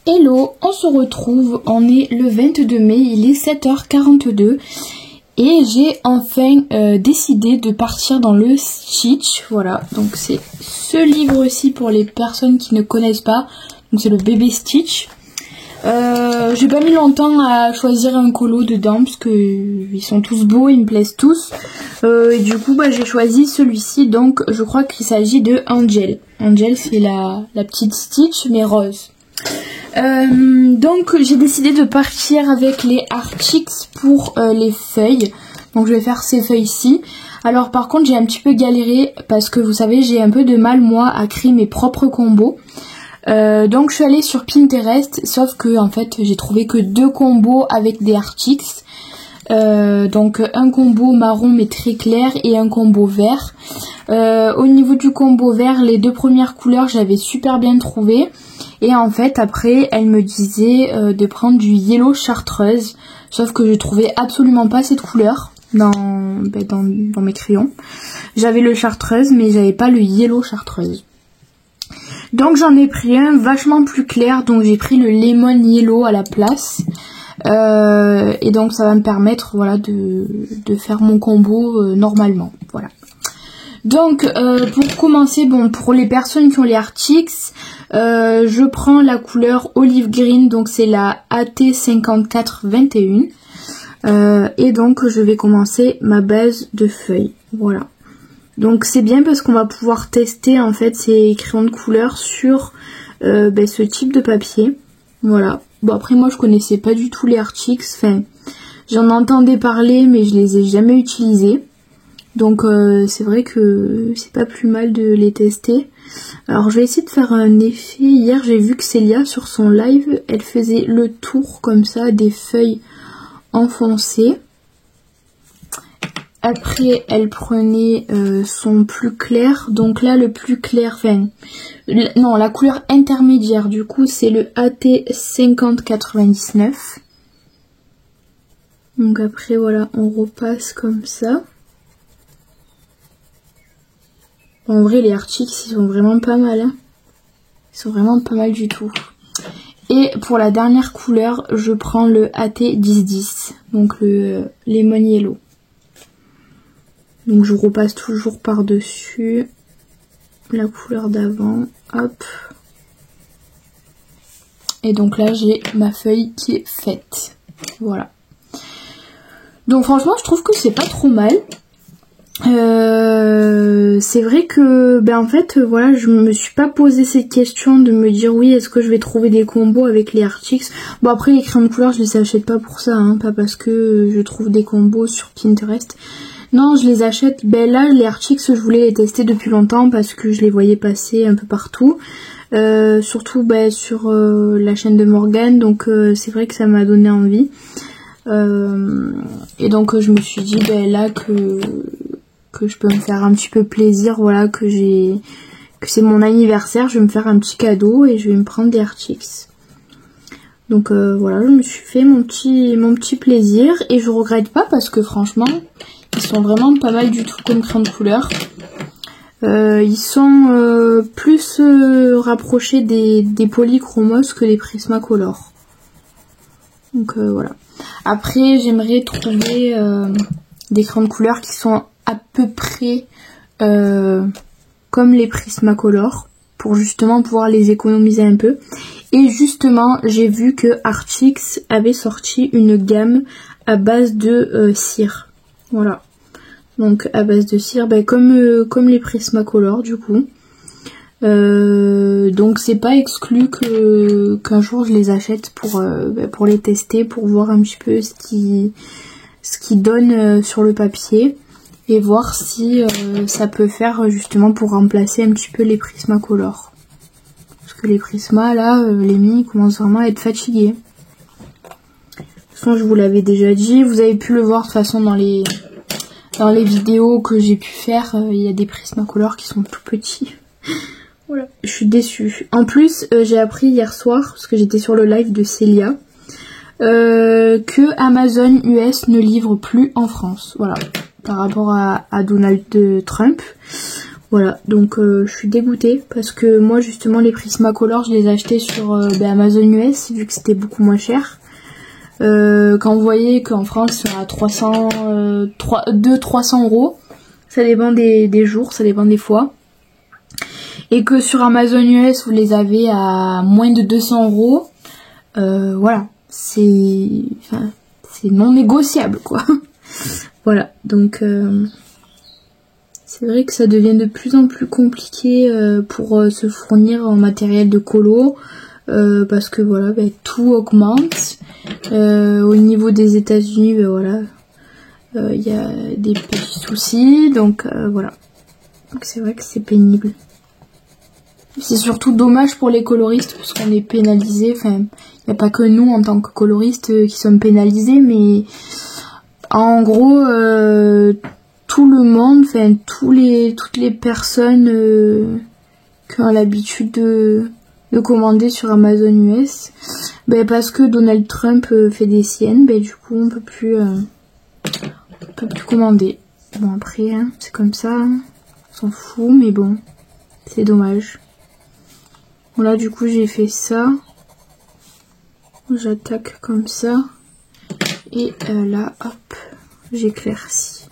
Hello, on se retrouve, on est le 22 mai, il est 7h42 et j'ai enfin décidé de partir dans le Stitch, voilà, donc c'est ce livre-ci pour les personnes qui ne connaissent pas, donc c'est le bébé Stitch. J'ai pas mis longtemps à choisir un colo dedans parce que ils sont tous beaux, ils me plaisent tous. Et du coup j'ai choisi celui-ci, donc je crois qu'il s'agit de Angel. Angel c'est la petite Stitch mais rose. Donc j'ai décidé de partir avec les Arctics pour les feuilles. Donc je vais faire ces feuilles-ci. Alors par contre j'ai un petit peu galéré parce que vous savez j'ai un peu de mal moi à créer mes propres combos. Donc je suis allée sur Pinterest, sauf que en fait j'ai trouvé que 2 combos avec des Arctics. Donc un combo marron mais très clair et un combo vert. Au niveau du combo vert, les 2 premières couleurs j'avais super bien trouvé. Et en fait après elle me disait de prendre du yellow chartreuse. Sauf que je trouvais absolument pas cette couleur dans mes crayons. J'avais le chartreuse mais j'avais pas le yellow chartreuse. Donc j'en ai pris un vachement plus clair, donc j'ai pris le lemon yellow à la place. Et donc ça va me permettre voilà de faire mon combo normalement. Voilà. Donc pour commencer, bon pour les personnes qui ont les Arctics, je prends la couleur olive green, donc c'est la AT5421. Et donc je vais commencer ma base de feuilles. Voilà. Donc c'est bien parce qu'on va pouvoir tester en fait ces crayons de couleur sur ce type de papier. Voilà. Bon après moi je connaissais pas du tout les Arctics. Enfin j'en entendais parler mais je les ai jamais utilisés. Donc c'est vrai que c'est pas plus mal de les tester. Alors je vais essayer de faire un effet. Hier j'ai vu que Célia sur son live elle faisait le tour comme ça des feuilles enfoncées. Après, elle prenait son plus clair. Donc là, le plus clair, non, la couleur intermédiaire, du coup, c'est le AT5099. Donc après, voilà, on repasse comme ça. En vrai, les Arctics, ils sont vraiment pas mal. Hein. Ils sont vraiment pas mal du tout. Et pour la dernière couleur, je prends le AT1010. Donc le Lemon Yellow. Donc je repasse toujours par-dessus la couleur d'avant. Hop. Et donc là j'ai ma feuille qui est faite. Voilà. Donc franchement je trouve que c'est pas trop mal. C'est vrai que en fait voilà je me suis pas posé cette question de me dire oui est-ce que je vais trouver des combos avec les Arctics. Bon après les crayons de couleur je les achète pas pour ça hein, pas parce que je trouve des combos sur Pinterest. Non, je les achète. Là, les Arctics, je voulais les tester depuis longtemps parce que je les voyais passer un peu partout. Surtout sur la chaîne de Morgane. Donc, c'est vrai que ça m'a donné envie. Et donc, je me suis dit, là, que je peux me faire un petit peu plaisir. Voilà, que c'est mon anniversaire. Je vais me faire un petit cadeau et je vais me prendre des Arctics. Donc, voilà, je me suis fait mon petit plaisir. Et je regrette pas parce que franchement... Ils sont vraiment pas mal du tout comme crayons de couleur. Ils sont plus rapprochés des polychromos que des Prismacolor. Donc voilà. Après j'aimerais trouver des crayons de couleur qui sont à peu près comme les Prismacolor. Pour justement pouvoir les économiser un peu. Et justement j'ai vu que Arctics avait sorti une gamme à base de cire. Voilà, donc à base de cire, comme les Prismacolor du coup. Donc c'est pas exclu qu'un jour je les achète pour les tester, pour voir un petit peu ce qui donne sur le papier et voir si ça peut faire justement pour remplacer un petit peu les Prismacolor. Parce que les Prisma là, les mini commencent vraiment à être fatigués. De toute façon je vous l'avais déjà dit, vous avez pu le voir de toute façon dans les vidéos que j'ai pu faire, il y a des Prismacolor qui sont tout petits. Voilà. Je suis déçue. En plus, j'ai appris hier soir, parce que j'étais sur le live de Célia, que Amazon US ne livre plus en France. Voilà. Par rapport à Donald Trump. Voilà. Donc, je suis dégoûtée, parce que moi, justement, les Prismacolor, je les achetais sur Amazon US, vu que c'était beaucoup moins cher. Quand vous voyez qu'en France, c'est à 300 €, ça dépend des jours, ça dépend des fois. Et que sur Amazon US vous les avez à moins de 200 €, voilà, c'est non négociable quoi. Voilà, donc c'est vrai que ça devient de plus en plus compliqué pour se fournir en matériel de colo, parce que voilà, tout augmente. Au niveau des États-Unis, voilà, il y a des petits soucis, donc voilà. Donc c'est vrai que c'est pénible. C'est surtout dommage pour les coloristes parce qu'on est pénalisés. Enfin, il n'y a pas que nous en tant que coloristes qui sommes pénalisés, mais en gros, tout le monde, enfin toutes les personnes qui ont l'habitude de commander sur Amazon US, parce que Donald Trump fait des siennes, du coup on peut plus commander. Bon après, hein, c'est comme ça, on s'en fout, mais bon, c'est dommage. Voilà, du coup j'ai fait ça, j'attaque comme ça, et là hop, j'éclaircis.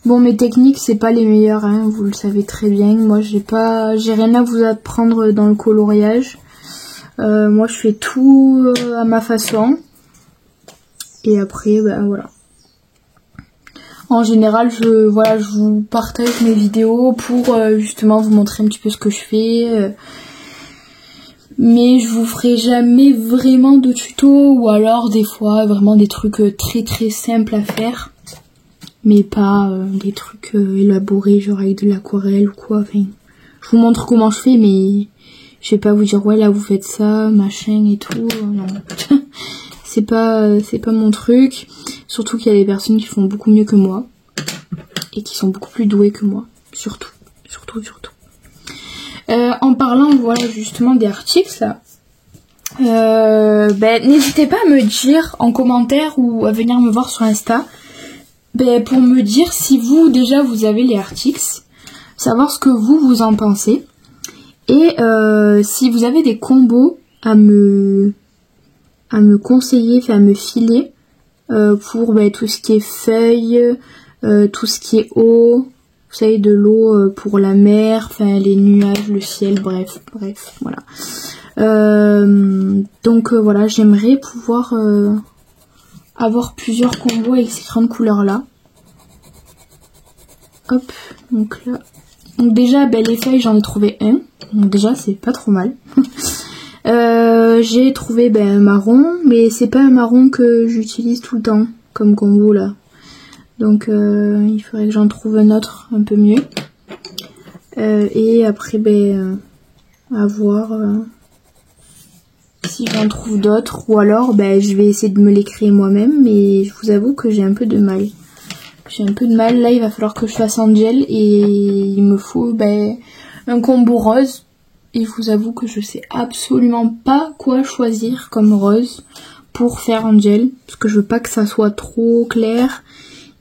Bon, mes techniques c'est pas les meilleures, hein, vous le savez très bien. Moi j'ai rien à vous apprendre dans le coloriage. Moi je fais tout à ma façon, et après voilà. En général je vous partage mes vidéos pour justement vous montrer un petit peu ce que je fais. Mais je vous ferai jamais vraiment de tuto, ou alors des fois vraiment des trucs très très simples à faire, mais pas des trucs élaborés genre avec de l'aquarelle ou quoi. Enfin, je vous montre comment je fais, mais je vais pas vous dire ouais là vous faites ça machin et tout. Non. c'est pas mon truc, surtout qu'il y a des personnes qui font beaucoup mieux que moi et qui sont beaucoup plus douées que moi, surtout. En parlant voilà justement des articles, n'hésitez pas à me dire en commentaire ou à venir me voir sur Insta, pour me dire si vous déjà vous avez les articles, savoir ce que vous en pensez, et si vous avez des combos à me conseiller, à me filer pour tout ce qui est feuilles, tout ce qui est eau. Vous savez, de l'eau pour la mer, les nuages, le ciel, bref, voilà. Donc voilà, j'aimerais pouvoir avoir plusieurs combos avec ces grandes couleurs là. Hop, donc là. Donc déjà, les feuilles, j'en ai trouvé un. Donc déjà, c'est pas trop mal. J'ai trouvé un marron, mais c'est pas un marron que j'utilise tout le temps, comme combo là. Donc il faudrait que j'en trouve un autre un peu mieux. Et après à voir si j'en trouve d'autres, ou alors je vais essayer de me les créer moi-même, mais je vous avoue que j'ai un peu de mal. Là il va falloir que je fasse Angel, et il me faut un combo rose, et je vous avoue que je sais absolument pas quoi choisir comme rose pour faire Angel, parce que je veux pas que ça soit trop clair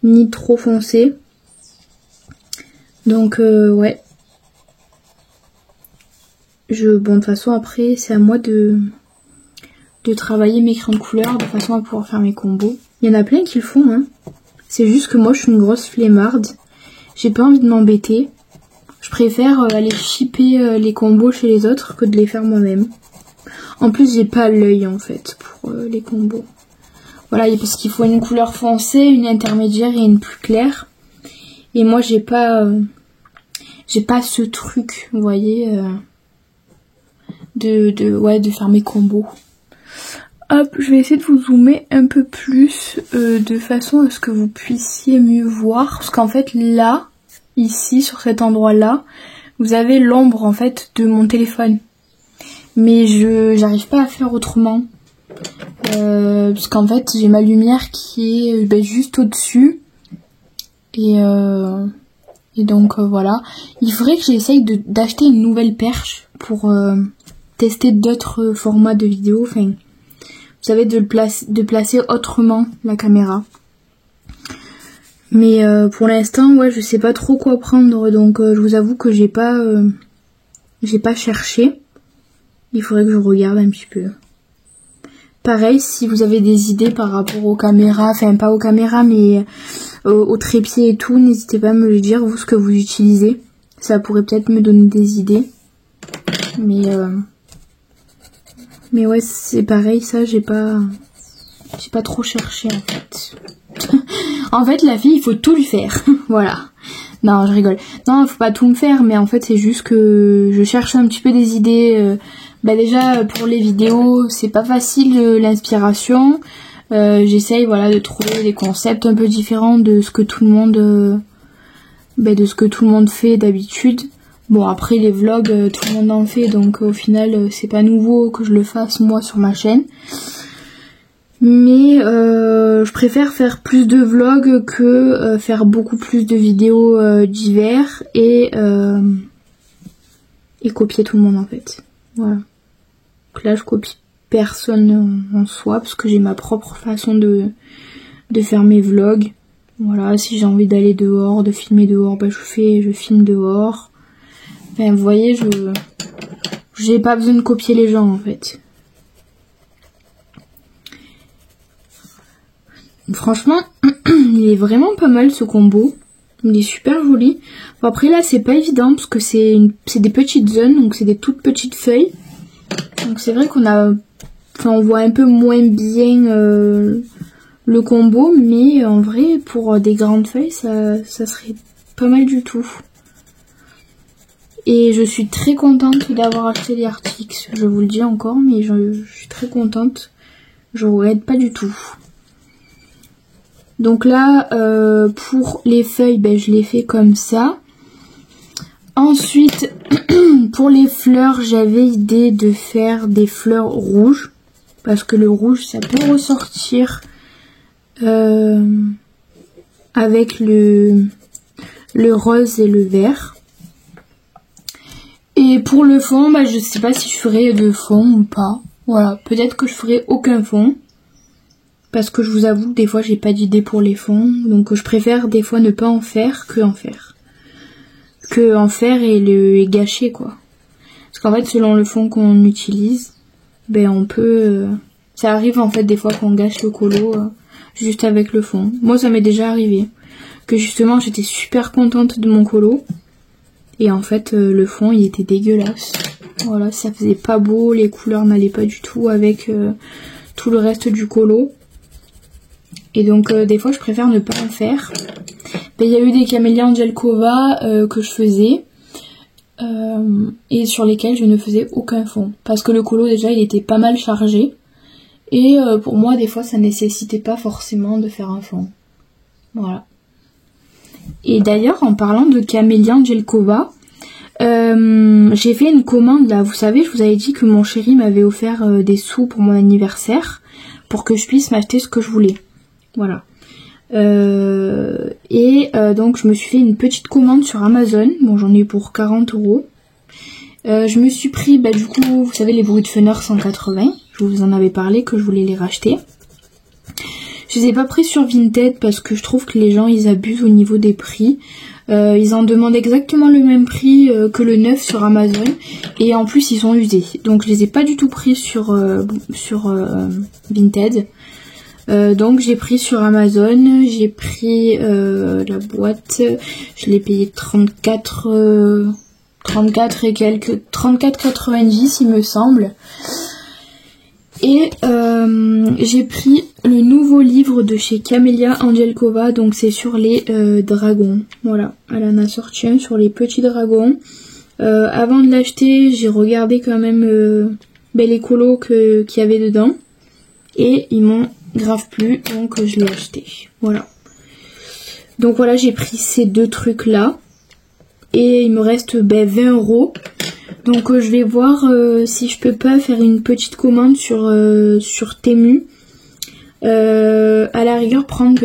ni trop foncé. Donc ouais. Bon, de toute façon après c'est à moi de travailler mes crayons de couleur de façon à pouvoir faire mes combos. Il y en a plein qui le font, hein. C'est juste que moi je suis une grosse flemmarde. J'ai pas envie de m'embêter. Je préfère aller shipper les combos chez les autres que de les faire moi-même. En plus j'ai pas l'œil en fait pour les combos. Voilà, parce qu'il faut une couleur foncée, une intermédiaire et une plus claire. Et moi j'ai pas ce truc, vous voyez. de faire mes combos. Hop, je vais essayer de vous zoomer un peu plus de façon à ce que vous puissiez mieux voir. Parce qu'en fait là, ici sur cet endroit là, vous avez l'ombre en fait de mon téléphone. Mais j'arrive pas à faire autrement. Parce qu'en fait j'ai ma lumière qui est juste au-dessus. Et donc voilà. Il faudrait que j'essaye d'acheter une nouvelle perche pour tester d'autres formats de vidéo. Enfin, vous savez, de placer autrement la caméra. Mais pour l'instant, ouais, je sais pas trop quoi prendre. Donc je vous avoue que j'ai pas cherché. Il faudrait que je regarde un petit peu. Pareil, si vous avez des idées par rapport aux caméras, enfin pas aux caméras, mais au trépied et tout, n'hésitez pas à me le dire, vous, ce que vous utilisez. Ça pourrait peut-être me donner des idées. Mais ouais, c'est pareil, ça, j'ai pas trop cherché, en fait. En fait, la fille, il faut tout lui faire. Voilà. Non, je rigole. Non, faut pas tout me faire, mais en fait, c'est juste que je cherche un petit peu des idées. Déjà, pour les vidéos, c'est pas facile l'inspiration. J'essaye, voilà, de trouver des concepts un peu différents de ce que tout le monde fait d'habitude. Bon, après les vlogs, tout le monde en fait, donc au final c'est pas nouveau que je le fasse moi sur ma chaîne. Mais je préfère faire plus de vlogs que faire beaucoup plus de vidéos d'hiver et copier tout le monde en fait. Voilà. Donc là je copie personne en soi parce que j'ai ma propre façon de faire mes vlogs. Voilà, si j'ai envie d'aller dehors, de filmer dehors, je filme dehors. Enfin, vous voyez, j'ai pas besoin de copier les gens en fait. Franchement, il est vraiment pas mal ce combo. Il est super joli. Bon, après là, c'est pas évident parce que c'est des petites zones, donc c'est des toutes petites feuilles. Donc c'est vrai on voit un peu moins bien le combo, mais en vrai, pour des grandes feuilles, ça serait pas mal du tout. Et je suis très contente d'avoir acheté les Arc'teryx. Je vous le dis encore, mais je suis très contente. Je regrette pas du tout. Donc là, pour les feuilles, je les fais comme ça. Ensuite, pour les fleurs, j'avais idée de faire des fleurs rouges. Parce que le rouge, ça peut ressortir avec le rose et le vert. Et pour le fond, je sais pas si je ferai de fond ou pas. Voilà, peut-être que je ferai aucun fond. Parce que je vous avoue que des fois j'ai pas d'idée pour les fonds. Donc je préfère des fois ne pas en faire que en faire. Que en faire et le gâcher quoi. Parce qu'en fait selon le fond qu'on utilise, on peut... ça arrive en fait des fois qu'on gâche le colo juste avec le fond. Moi ça m'est déjà arrivé. Que justement j'étais super contente de mon colo. Et en fait le fond il était dégueulasse. Voilà, ça faisait pas beau, les couleurs n'allaient pas du tout avec tout le reste du colo. Et donc des fois je préfère ne pas en faire. Il y a eu des camélias Angelkova que je faisais et sur lesquels je ne faisais aucun fond. Parce que le colo déjà il était pas mal chargé. Et pour moi des fois ça nécessitait pas forcément de faire un fond. Voilà. Et d'ailleurs en parlant de camélia Angelkova, j'ai fait une commande là. Vous savez, je vous avais dit que mon chéri m'avait offert des sous pour mon anniversaire pour que je puisse m'acheter ce que je voulais. Voilà. Donc je me suis fait une petite commande sur Amazon. Bon, j'en ai pour 40 €. Je me suis pris du coup, vous savez, les bruits de Funner 180. Je vous en avais parlé que je voulais les racheter. Je les ai pas pris sur Vinted parce que je trouve que les gens ils abusent au niveau des prix. Ils en demandent exactement le même prix que le neuf sur Amazon et en plus ils sont usés. Donc je les ai pas du tout pris sur Vinted. Donc j'ai pris sur Amazon, j'ai pris la boîte, je l'ai payé 34 et quelques, 34,90 il me semble. Et j'ai pris le nouveau livre de chez Camélia Angelkova, donc c'est sur les dragons. Voilà, elle en a sorti un sur les petits dragons. Avant de l'acheter, j'ai regardé quand même les colos qu'il y avait dedans. Et ils m'ont grave plu, donc je l'ai acheté. Voilà. Donc voilà, j'ai pris ces deux trucs là. Et il me reste 20 €. Donc je vais voir si je peux pas faire une petite commande sur Temu. À la rigueur prendre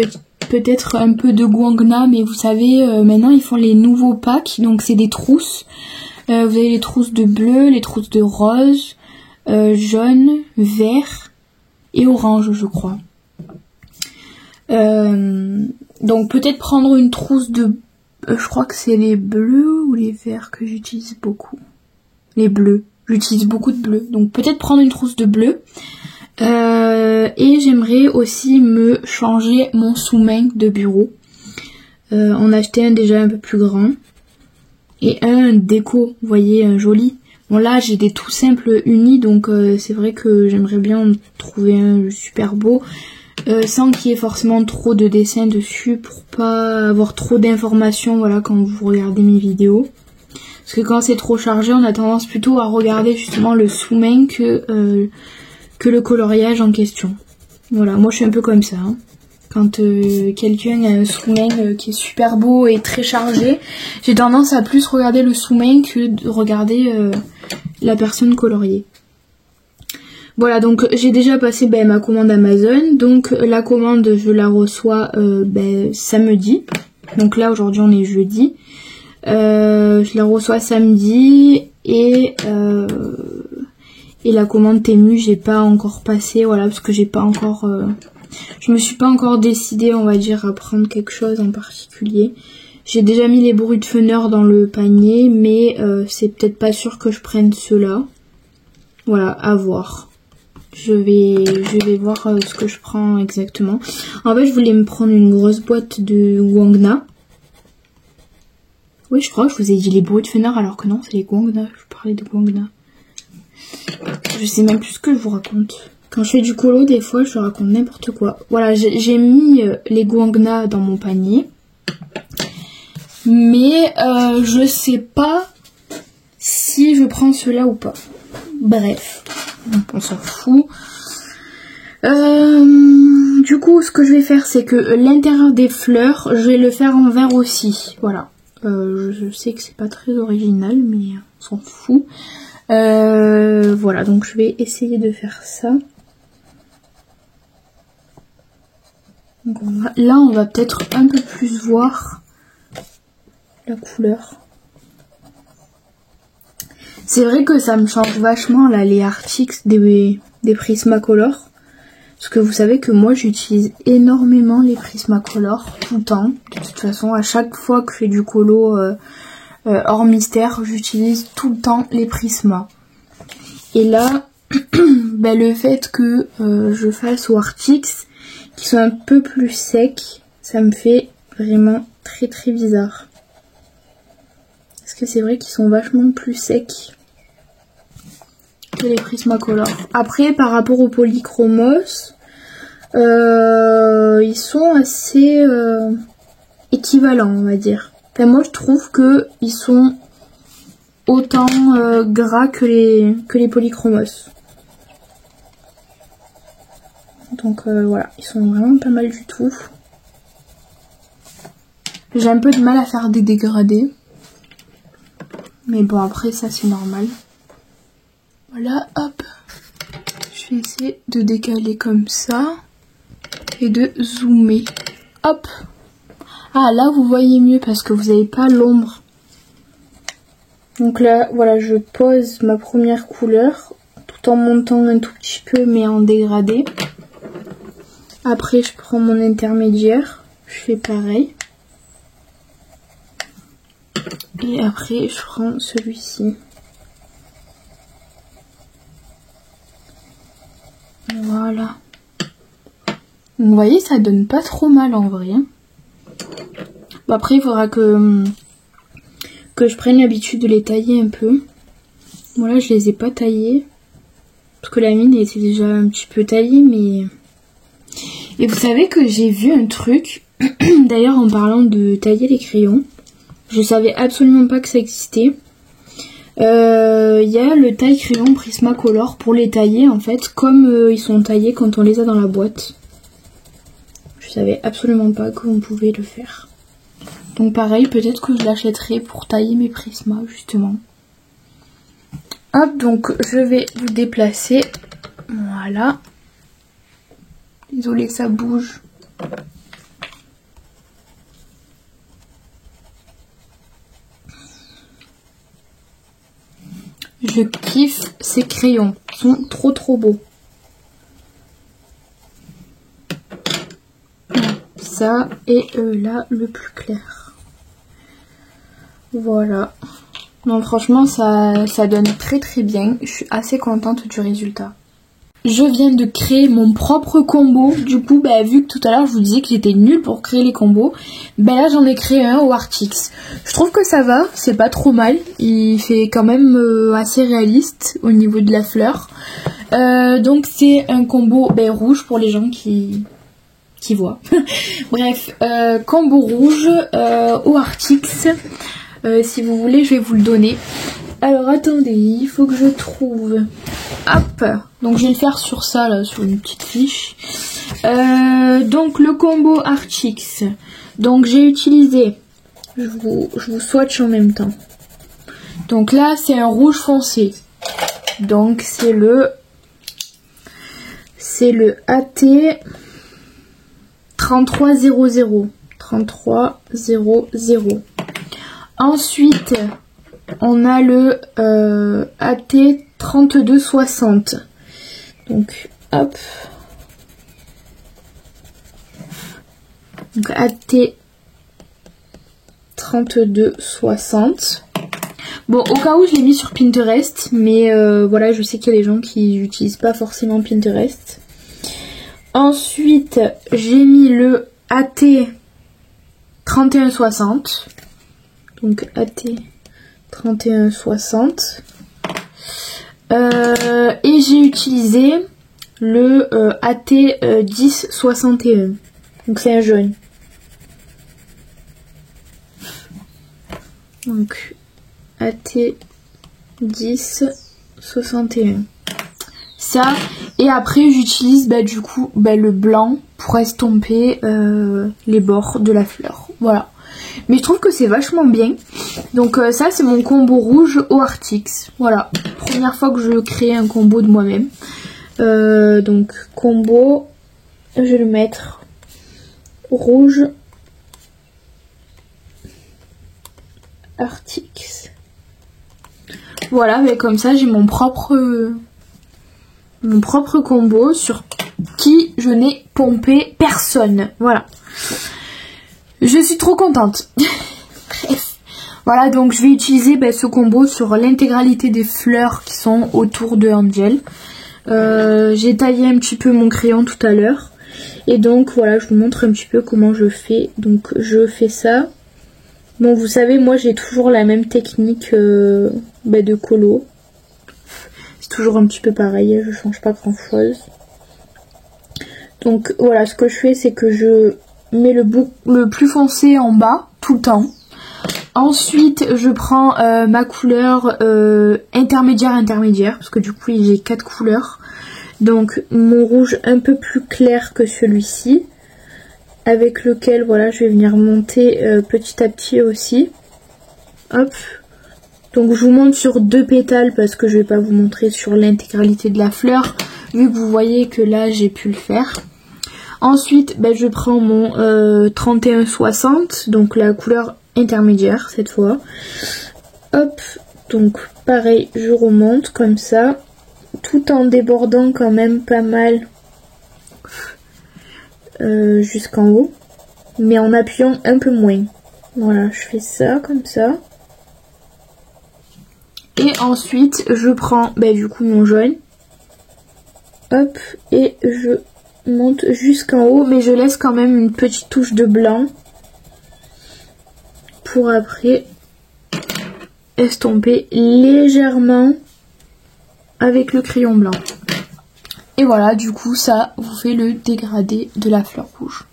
peut-être un peu de guangna, mais vous savez maintenant ils font les nouveaux packs, donc c'est des trousses. Vous avez les trousses de bleu, les trousses de rose, jaune, vert et orange je crois. Donc peut-être prendre une trousse de... je crois que c'est les bleus ou les verts que j'utilise beaucoup. Les bleus. J'utilise beaucoup de bleus. Donc peut-être prendre une trousse de bleu. Et j'aimerais aussi me changer mon sous-main de bureau. En acheter un déjà un peu plus grand. Et un déco, vous voyez, un joli. Bon là j'ai des tout simples unis, donc c'est vrai que j'aimerais bien en trouver un super beau. Sans qu'il y ait forcément trop de dessins dessus pour pas avoir trop d'informations, voilà, quand vous regardez mes vidéos. Parce que quand c'est trop chargé, on a tendance plutôt à regarder justement le sous-main que le coloriage en question. Voilà, moi je suis un peu comme ça. Hein. Quand quelqu'un a un sous-main qui est super beau et très chargé, j'ai tendance à plus regarder le sous-main que de regarder la personne coloriée. Voilà, donc j'ai déjà passé ma commande Amazon. Donc la commande, je la reçois samedi. Donc là, aujourd'hui, on est jeudi. Je la reçois samedi et la commande Temu, j'ai pas encore passé, voilà, parce que j'ai pas encore... je me suis pas encore décidée, on va dire, à prendre quelque chose en particulier. J'ai déjà mis les bruits de fenêtre dans le panier, mais c'est peut-être pas sûr que je prenne ceux-là. Voilà, à voir. Je vais voir ce que je prends exactement. En fait, je voulais me prendre une grosse boîte de guangna. Oui, je crois que je vous ai dit les bruits de fenêtre alors que non, c'est les guangna. Je parlais de guangna. Je sais même plus ce que je vous raconte. Quand je fais du colo, des fois, je raconte n'importe quoi. Voilà, j'ai mis les guangna dans mon panier. Mais je sais pas si je prends ceux-là ou pas. Bref, on s'en fout. Du coup, ce que je vais faire, c'est que l'intérieur des fleurs, je vais le faire en vert aussi. Voilà. Je sais que c'est pas très original, mais on s'en fout. Voilà, donc je vais essayer de faire ça. Donc là, on va peut-être un peu plus voir la couleur. C'est vrai que ça me change vachement là les Arctics des Prismacolor. Parce que vous savez que moi j'utilise énormément les Prismacolor tout le temps. De toute façon, à chaque fois que je fais du colo hors mystère, j'utilise tout le temps les Prisma. Et là, le fait que je fasse aux Arctics qui sont un peu plus secs, ça me fait vraiment très très bizarre. Parce que c'est vrai qu'ils sont vachement plus secs que les Prismacolor. Après, par rapport aux polychromos, ils sont assez équivalents, on va dire. Enfin, moi, je trouve que ils sont autant gras que les polychromos. Donc voilà, ils sont vraiment pas mal du tout. J'ai un peu de mal à faire des dégradés. Mais bon, après ça c'est normal. Voilà, hop. Je vais essayer de décaler comme ça. Et de zoomer. Hop. Ah, là vous voyez mieux parce que vous n'avez pas l'ombre. Donc là, voilà, je pose ma première couleur. Tout en montant un tout petit peu, mais en dégradé. Après, je prends mon intermédiaire. Je fais pareil. Et après, je prends celui-ci. Voilà. Vous voyez, ça donne pas trop mal en vrai. Bon, après, il faudra que je prenne l'habitude de les tailler un peu. Voilà, je les ai pas taillés. Parce que la mine était déjà un petit peu taillée, mais... Et vous savez que j'ai vu un truc, d'ailleurs en parlant de tailler les crayons. Je savais absolument pas que ça existait. Il y a le taille-crayon Prismacolor pour les tailler en fait, comme ils sont taillés quand on les a dans la boîte. Je savais absolument pas qu'on pouvait le faire. Donc pareil, peut-être que je l'achèterai pour tailler mes prismas justement. Hop, donc je vais vous déplacer. Voilà. Désolée, ça bouge. Je kiffe ces crayons. Ils sont trop beaux. Ça et là le plus clair. Voilà. Non, franchement ça donne très bien. Je suis assez contente du résultat. Je viens de créer mon propre combo. Du coup, vu que tout à l'heure je vous disais que j'étais nulle pour créer les combos, là j'en ai créé un au Artix. Je trouve que ça va, c'est pas trop mal. Il fait quand même assez réaliste au niveau de la fleur. Donc c'est un combo rouge pour les gens qui voient. Bref, combo rouge au Artix. Si vous voulez, je vais vous le donner. Alors attendez, il faut que je trouve. Hop, donc je vais le faire sur ça là, sur une petite fiche. Donc le combo Artix. Donc j'ai utilisé, je vous swatch en même temps. Donc là c'est un rouge foncé. Donc c'est le AT 3300. 3300. Ensuite, on a le AT 3260. Donc, hop. Donc, AT 3260. Bon, au cas où, je l'ai mis sur Pinterest. Mais voilà, je sais qu'il y a des gens qui n'utilisent pas forcément Pinterest. Ensuite, j'ai mis le AT 3160. Donc AT 3160. Et j'ai utilisé le AT 1061. Donc c'est un jaune. Donc AT 1061. Ça, et après j'utilise du coup le blanc pour estomper les bords de la fleur. Voilà. Mais je trouve que c'est vachement bien. Donc ça c'est mon combo rouge au Artix. Voilà. Première fois que je crée un combo de moi-même. Donc combo, je vais le mettre rouge Artix. Voilà, mais comme ça j'ai mon propre combo sur qui je n'ai pompé personne. Voilà. Je suis trop contente. Bref. Voilà, donc je vais utiliser ce combo sur l'intégralité des fleurs qui sont autour de Angel. J'ai taillé un petit peu mon crayon tout à l'heure. Et donc voilà, je vous montre un petit peu comment je fais. Donc je fais ça. Bon, vous savez, moi j'ai toujours la même technique de colo. C'est toujours un petit peu pareil, je change pas grand chose. Donc voilà, ce que je fais, c'est que je mets le plus foncé en bas tout le temps. Ensuite je prends ma couleur intermédiaire, parce que du coup j'ai 4 couleurs. Donc mon rouge un peu plus clair que celui-ci, avec lequel voilà je vais venir monter petit à petit aussi. Hop. Donc je vous montre sur 2 pétales parce que je vais pas vous montrer sur l'intégralité de la fleur, vu que vous voyez que là j'ai pu le faire. Ensuite je prends mon 3160, donc la couleur intermédiaire cette fois. Hop, donc pareil, je remonte comme ça, tout en débordant quand même pas mal jusqu'en haut, mais en appuyant un peu moins. Voilà, je fais ça comme ça. Et ensuite je prends du coup mon jaune. Hop, et je monte jusqu'en haut, mais je laisse quand même une petite touche de blanc pour après estomper légèrement avec le crayon blanc. Et voilà, du coup ça vous fait le dégradé de la fleur rouge.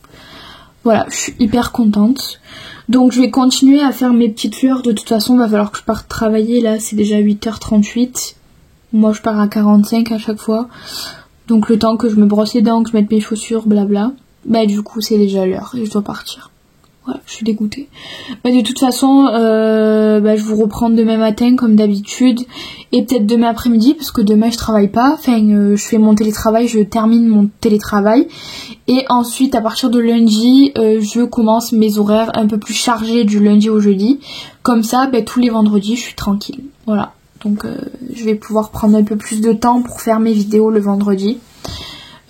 Voilà, je suis hyper contente. Donc je vais continuer à faire mes petites fleurs. De toute façon, il va falloir que je parte travailler. Là, c'est déjà 8h38. Moi, je pars à 45 à chaque fois. Donc le temps que je me brosse les dents, que je mette mes chaussures, blabla. Bah du coup, c'est déjà l'heure et je dois partir. Voilà, je suis dégoûtée. Bah, de toute façon, je vous reprends demain matin comme d'habitude. Et peut-être demain après-midi, parce que demain je travaille pas. Enfin, je fais mon télétravail, je termine mon télétravail. Et ensuite, à partir de lundi, je commence mes horaires un peu plus chargés du lundi au jeudi. Comme ça, tous les vendredis, je suis tranquille. Voilà. Donc, je vais pouvoir prendre un peu plus de temps pour faire mes vidéos le vendredi.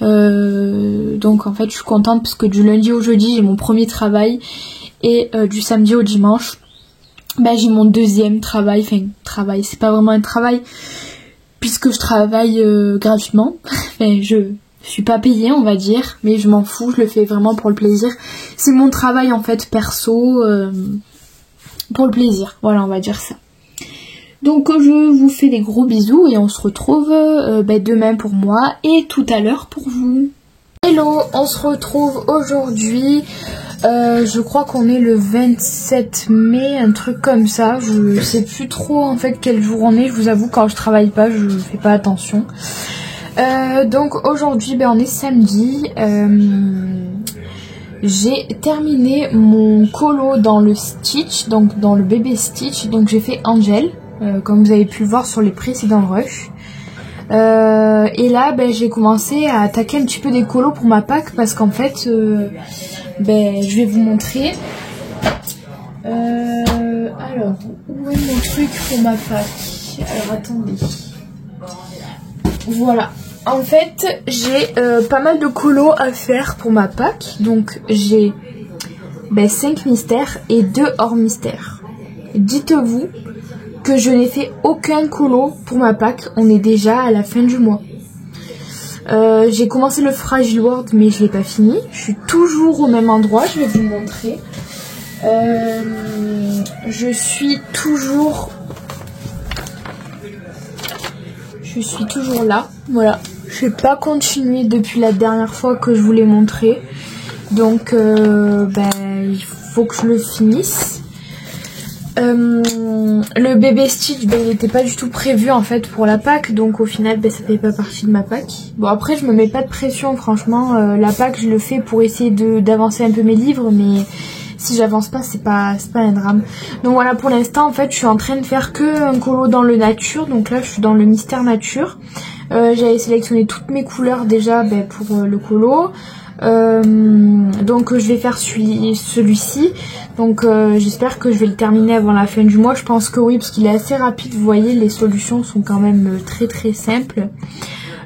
Donc en fait je suis contente parce que du lundi au jeudi j'ai mon premier travail et du samedi au dimanche j'ai mon deuxième travail. Enfin travail, c'est pas vraiment un travail puisque je travaille gratuitement. Enfin je suis pas payée on va dire, mais je m'en fous, je le fais vraiment pour le plaisir. C'est mon travail en fait perso pour le plaisir, voilà on va dire ça. Donc je vous fais des gros bisous et on se retrouve demain pour moi et tout à l'heure pour vous. Hello, on se retrouve aujourd'hui, je crois qu'on est le 27 mai, un truc comme ça. Je sais plus trop en fait quel jour on est, je vous avoue quand je travaille pas je fais pas attention. Donc aujourd'hui on est samedi. J'ai terminé mon colo dans le Stitch, donc dans le bébé Stitch, donc j'ai fait Angel. Comme vous avez pu le voir sur les précédents rushs. Et là j'ai commencé à attaquer un petit peu des colos pour ma Pâques parce qu'en fait je vais vous montrer. Alors où est mon truc pour ma Pâques? Alors attendez. Voilà. En fait j'ai pas mal de colos à faire pour ma Pâques. Donc j'ai 5 mystères et 2 hors mystères. Dites-vous que je n'ai fait aucun colo pour ma Pâques, on est déjà à la fin du mois. J'ai commencé le Fragile World mais je l'ai pas fini, je suis toujours au même endroit, je vais vous montrer. Je suis toujours là, voilà. Je n'ai pas continué depuis la dernière fois que je vous l'ai montré, donc il faut que je le finisse. Le bébé Stitch il n'était pas du tout prévu en fait pour la Pâques, donc au final ça fait pas partie de ma Pâques. Bon après je me mets pas de pression franchement, la Pâques je le fais pour essayer d'avancer un peu mes livres, mais si j'avance pas c'est pas un drame. Donc voilà, pour l'instant en fait je suis en train de faire que un colo dans le nature, donc là je suis dans le mystère nature. J'avais sélectionné toutes mes couleurs déjà pour le colo. Donc je vais faire celui-ci, donc j'espère que je vais le terminer avant la fin du mois. Je pense que oui parce qu'il est assez rapide, vous voyez les solutions sont quand même très très simples.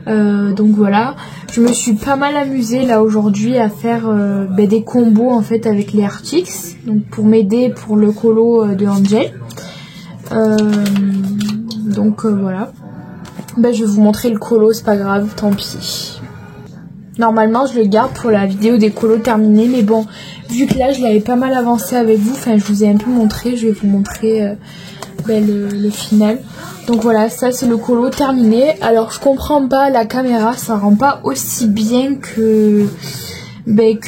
Donc voilà, je me suis pas mal amusée là aujourd'hui à faire des combos en fait avec les Artix, donc pour m'aider pour le colo de Angel. Donc voilà, je vais vous montrer le colo, c'est pas grave, tant pis. Normalement je le garde pour la vidéo des colos terminés, mais bon vu que là je l'avais pas mal avancé avec vous, enfin je vous ai un peu montré, je vais vous montrer le final. Donc voilà, ça c'est le colo terminé. Alors je comprends pas, la caméra ça rend pas aussi bien que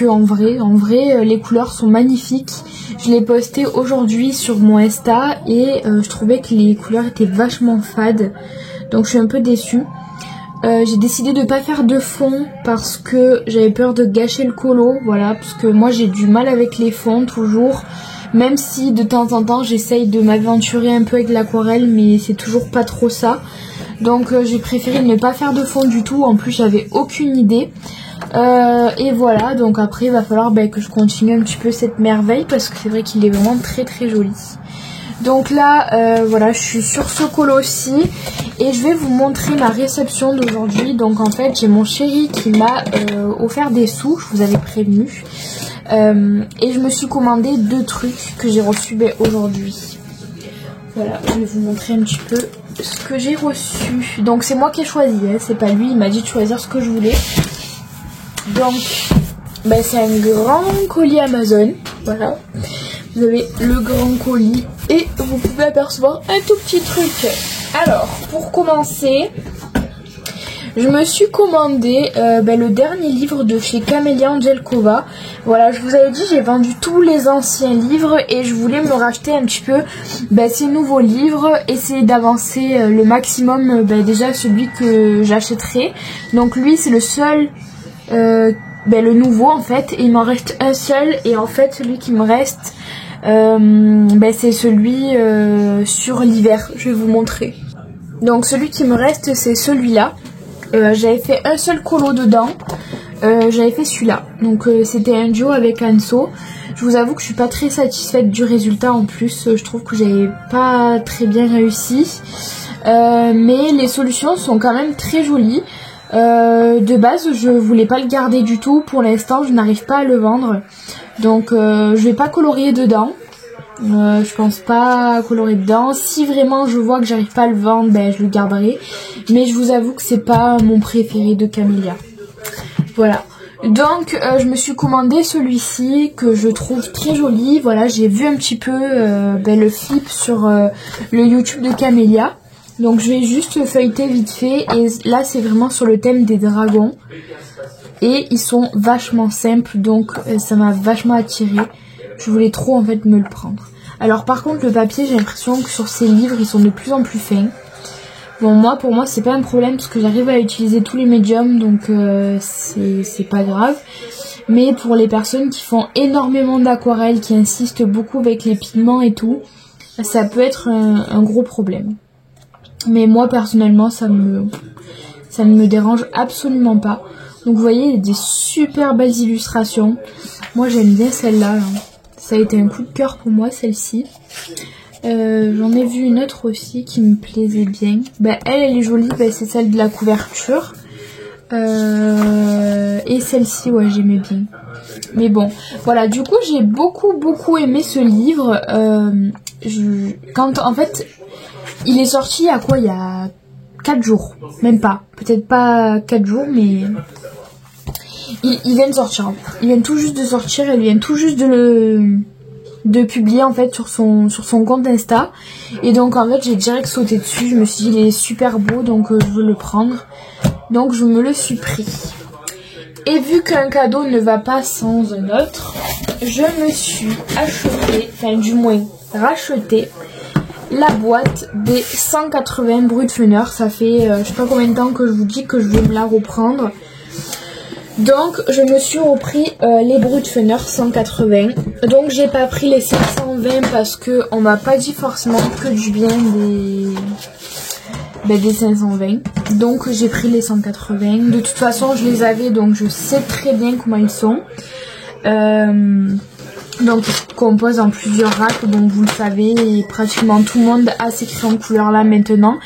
en vrai. En vrai les couleurs sont magnifiques. Je l'ai posté aujourd'hui sur mon Insta et je trouvais que les couleurs étaient vachement fades, donc je suis un peu déçue. J'ai décidé de pas faire de fond parce que j'avais peur de gâcher le colo, voilà, parce que moi j'ai du mal avec les fonds toujours, même si de temps en temps j'essaye de m'aventurer un peu avec l'aquarelle, mais c'est toujours pas trop ça. Donc j'ai préféré ne pas faire de fond du tout, en plus j'avais aucune idée. Et voilà, donc après il va falloir que je continue un petit peu cette merveille parce que c'est vrai qu'il est vraiment très très joli. Donc là, voilà, je suis sur ce colo aussi et je vais vous montrer ma réception d'aujourd'hui. Donc en fait, j'ai mon chéri qui m'a offert des sous, je vous avais prévenu. Et je me suis commandé 2 trucs que j'ai reçus aujourd'hui. Voilà, je vais vous montrer un petit peu ce que j'ai reçu. Donc c'est moi qui ai choisi, hein, c'est pas lui, il m'a dit de choisir ce que je voulais. Donc, c'est un grand colis Amazon, voilà. Vous avez le grand colis et vous pouvez apercevoir un tout petit truc. Alors, pour commencer, je me suis commandé le dernier livre de chez Camélia Angelkova. Voilà, je vous avais dit, j'ai vendu tous les anciens livres et je voulais me racheter un petit peu ces nouveaux livres, essayer d'avancer le maximum déjà celui que j'achèterai. Donc lui, c'est le seul, le nouveau en fait, et il m'en reste un seul, et en fait celui qui me reste, c'est celui sur l'hiver. Je vais vous montrer. Donc celui qui me reste, c'est celui-là. J'avais fait un seul colo dedans. J'avais fait celui-là. Donc c'était un duo avec Anso. Je vous avoue que je suis pas très satisfaite du résultat en plus. Je trouve que j'avais pas très bien réussi. Mais les solutions sont quand même très jolies. De base, je voulais pas le garder du tout. Pour l'instant, je n'arrive pas à le vendre. Donc je vais pas colorier dedans. Je pense pas colorer dedans. Si vraiment je vois que j'arrive pas à le vendre, je le garderai. Mais je vous avoue que c'est pas mon préféré de Camélia. Voilà. Donc je me suis commandé celui-ci que je trouve très joli. Voilà, j'ai vu un petit peu le flip sur le YouTube de Camélia. Donc je vais juste feuilleter vite fait. Et là c'est vraiment sur le thème des dragons. Et ils sont vachement simples, donc ça m'a vachement attirée. Je voulais trop en fait me le prendre. Alors par contre le papier, j'ai l'impression que sur ces livres ils sont de plus en plus fins. Bon, pour moi c'est pas un problème parce que j'arrive à utiliser tous les médiums, donc c'est pas grave. Mais pour les personnes qui font énormément d'aquarelle, qui insistent beaucoup avec les pigments et tout, ça peut être un gros problème. Mais moi personnellement ça ne me dérange absolument pas. Donc vous voyez, il y a des super belles illustrations. Moi j'aime bien celle-là. Ça a été un coup de cœur pour moi, celle-ci. J'en ai vu une autre aussi qui me plaisait bien. Elle est jolie, c'est celle de la couverture. Et celle-ci, ouais, j'aimais bien. Mais bon, voilà, du coup j'ai beaucoup aimé ce livre. En fait, il est sorti il y a 4 jours. Même pas. Peut-être pas 4 jours, mais... Il vient de sortir. Il vient tout juste de sortir. Elle vient tout juste de publier en fait sur son compte Insta. Et donc en fait j'ai direct sauté dessus. Je me suis dit il est super beau, donc je veux le prendre. Donc je me le suis pris. Et vu qu'un cadeau ne va pas sans un autre, je me suis acheté, enfin du moins racheté, la boîte des 180 Brutfunner. Ça fait je sais pas combien de temps que je vous dis que je vais me la reprendre. Donc je me suis repris les Brutfunner 180. Donc j'ai pas pris les 520 parce que on m'a pas dit forcément que du bien des 520. Donc j'ai pris les 180. De toute façon je les avais, donc je sais très bien comment ils sont. Donc ils se composent en plusieurs racks, donc vous le savez, et pratiquement tout le monde a ces crayons de couleur là maintenant.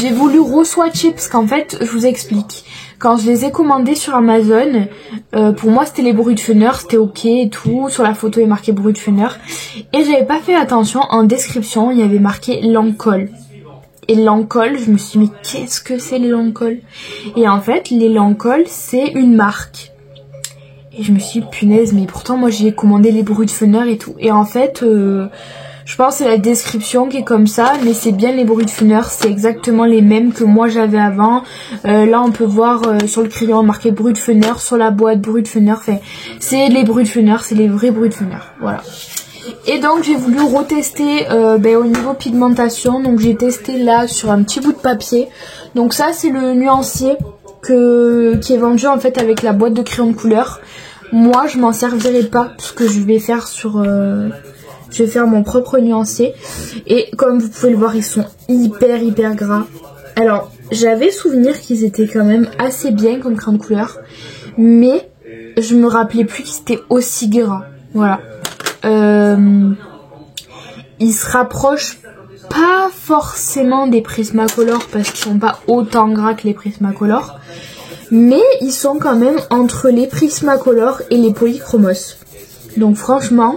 J'ai voulu re-swatcher parce qu'en fait, je vous explique. Quand je les ai commandés sur Amazon, pour moi c'était les Brutfunner, c'était ok et tout. Sur la photo il y a marqué Brutfunner. Et j'avais pas fait attention, en description il y avait marqué Lancôme. Et Lancôme, je me suis dit mais qu'est-ce que c'est les Lancôme? Et en fait les Lancôme c'est une marque. Et je me suis dit punaise, mais pourtant moi j'ai commandé les Brutfunner et tout. Et en fait je pense que c'est la description qui est comme ça, mais c'est bien les Brutfunner, c'est exactement les mêmes que moi j'avais avant. Là on peut voir sur le crayon marqué Brutfunner, sur la boîte Brutfunner, enfin c'est les Brutfunner, c'est les vrais Brutfunner, voilà. Et donc j'ai voulu retester au niveau pigmentation, donc j'ai testé là sur un petit bout de papier. Donc ça c'est le nuancier qui est vendu en fait avec la boîte de crayon de couleur. Moi je m'en servirai pas parce que je vais faire je vais faire mon propre nuancier. Et comme vous pouvez le voir, ils sont hyper gras. Alors, j'avais souvenir qu'ils étaient quand même assez bien comme crayon de couleur. Mais je me rappelais plus qu'ils étaient aussi gras. Voilà. Ils se rapprochent pas forcément des Prismacolor parce qu'ils sont pas autant gras que les Prismacolor. Mais ils sont quand même entre les Prismacolor et les Polychromos. Donc franchement...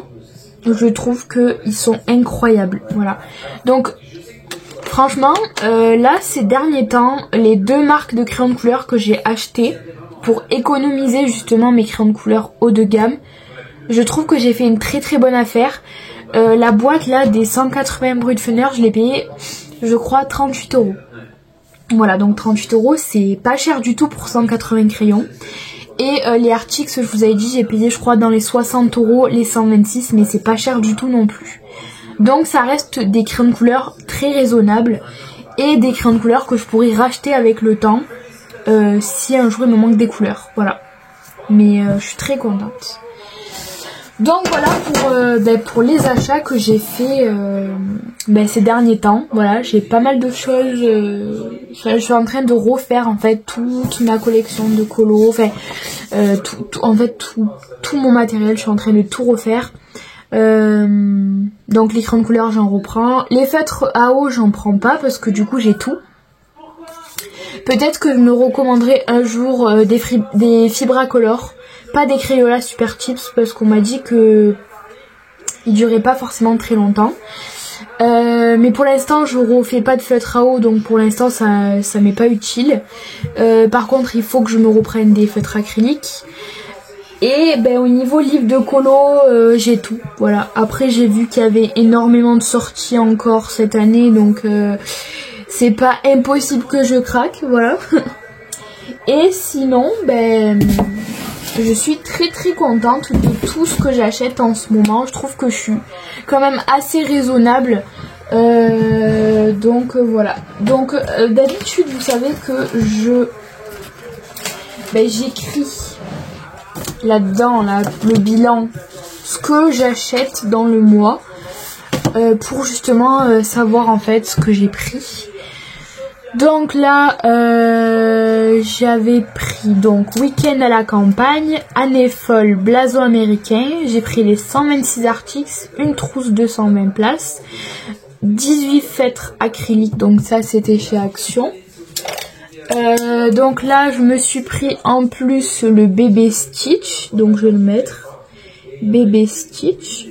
je trouve qu'ils sont incroyables. Voilà. Donc, franchement, là, ces derniers temps, les 2 marques de crayons de couleur que j'ai achetées pour économiser justement mes crayons de couleur haut de gamme, je trouve que j'ai fait une très bonne affaire. La boîte là des 180 Brutfunner, je l'ai payée, je crois, 38 €. Voilà, donc 38 €, c'est pas cher du tout pour 180 crayons. Et les Arctics, je vous avais dit, j'ai payé je crois dans les 60 € les 126, mais c'est pas cher du tout non plus. Donc ça reste des crayons de couleur très raisonnables et des crayons de couleur que je pourrais racheter avec le temps si un jour il me manque des couleurs. Voilà, mais je suis très contente. Donc voilà pour les achats que j'ai fait ces derniers temps. Voilà, j'ai pas mal de choses. Je suis en train de refaire en fait toute ma collection de colos. Enfin, tout mon matériel, je suis en train de tout refaire. Donc les crayons de couleur, j'en reprends. Les feutres à eau, j'en prends pas parce que du coup j'ai tout. Peut-être que je me recommanderai un jour des Fibracolor. Pas des Crayola Super Chips parce qu'on m'a dit que ils duraient pas forcément très longtemps. Mais pour l'instant je refais pas de feutre à eau, donc pour l'instant ça m'est pas utile. Par contre il faut que je me reprenne des feutres acryliques. Et au niveau livre de colo, j'ai tout. Voilà. Après j'ai vu qu'il y avait énormément de sorties encore cette année, donc c'est pas impossible que je craque. Voilà. Et sinon je suis très contente de tout ce que j'achète en ce moment. Je trouve que je suis quand même assez raisonnable. Donc voilà. Donc d'habitude vous savez que j'écris là-dedans le bilan, ce que j'achète dans le mois pour justement savoir en fait ce que j'ai pris. Donc là j'avais pris donc Week-end à la campagne, Année folle, blason américain. J'ai pris les 126 Arctics, une trousse 220 places, 18 feutres acryliques, donc ça c'était chez Action. Donc là je me suis pris en plus le bébé Stitch, donc je vais le mettre, bébé Stitch.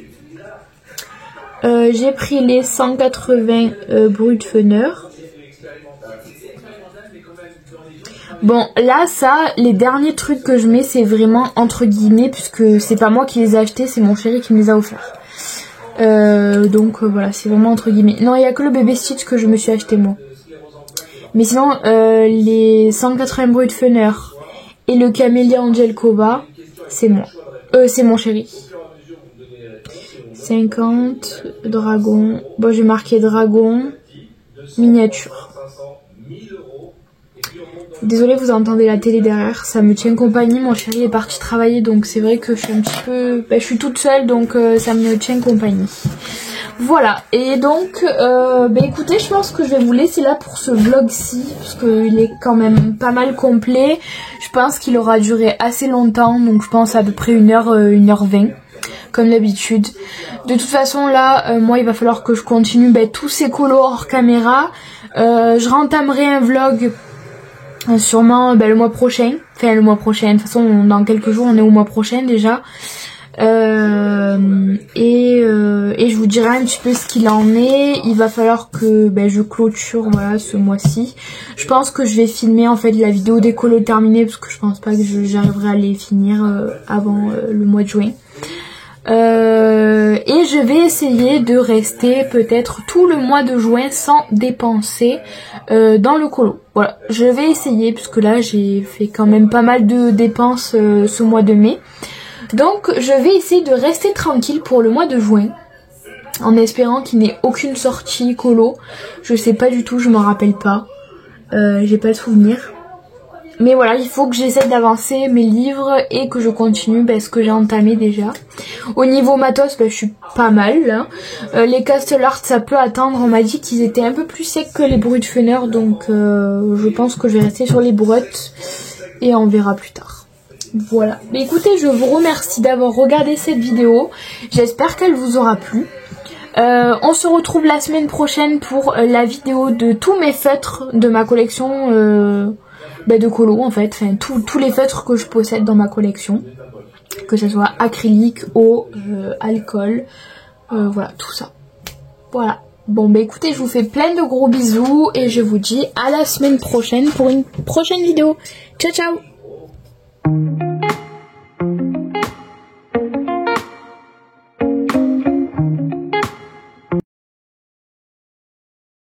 J'ai pris les 180 Brutfener. Bon là les derniers trucs que je mets c'est vraiment entre guillemets puisque c'est pas moi qui les ai achetés, c'est mon chéri qui me les a offerts. Donc voilà, c'est vraiment entre guillemets. Non, il y a que le bébé Stitch que je me suis acheté moi. Mais sinon les 180 Brutfener et le Camélia Angel Cova, c'est moi. C'est mon chéri. 50 dragon. Bon, j'ai marqué dragon miniature. Désolée, vous entendez la télé derrière, ça me tient compagnie, mon chéri est parti travailler, donc c'est vrai que je suis un petit peu... je suis toute seule, donc ça me tient compagnie. Voilà, et donc, écoutez, je pense que je vais vous laisser là pour ce vlog-ci, parce qu'il est quand même pas mal complet. Je pense qu'il aura duré assez longtemps, donc je pense à peu près 1h20, comme d'habitude. De toute façon, là, moi, il va falloir que je continue tous ces colos hors caméra. Je rentamerai un vlog... sûrement le mois prochain, de toute façon dans quelques jours on est au mois prochain déjà, et je vous dirai un petit peu ce qu'il en est. Il va falloir que je clôture ce mois-ci. Je pense que je vais filmer en fait la vidéo des colos terminés parce que je pense pas que j'arriverai à les finir avant le mois de juin. Et je vais essayer de rester peut-être tout le mois de juin sans dépenser dans le colo. Voilà, je vais essayer puisque là j'ai fait quand même pas mal de dépenses ce mois de mai. Donc je vais essayer de rester tranquille pour le mois de juin en espérant qu'il n'y ait aucune sortie colo. Je sais pas du tout, je m'en rappelle pas. J'ai pas le souvenir. Mais voilà, il faut que j'essaie d'avancer mes livres et que je continue ce que j'ai entamé déjà. Au niveau matos, je suis pas mal. Là. Les Castle Art, ça peut attendre. On m'a dit qu'ils étaient un peu plus secs que les Brutfener, donc je pense que je vais rester sur les Brut et on verra plus tard. Voilà. Mais écoutez, je vous remercie d'avoir regardé cette vidéo. J'espère qu'elle vous aura plu. On se retrouve la semaine prochaine pour la vidéo de tous mes feutres de ma collection de colo en fait, tous les feutres que je possède dans ma collection, que ce soit acrylique, eau, alcool, voilà, tout ça. Voilà. Bon écoutez, je vous fais plein de gros bisous et je vous dis à la semaine prochaine pour une prochaine vidéo. Ciao ciao.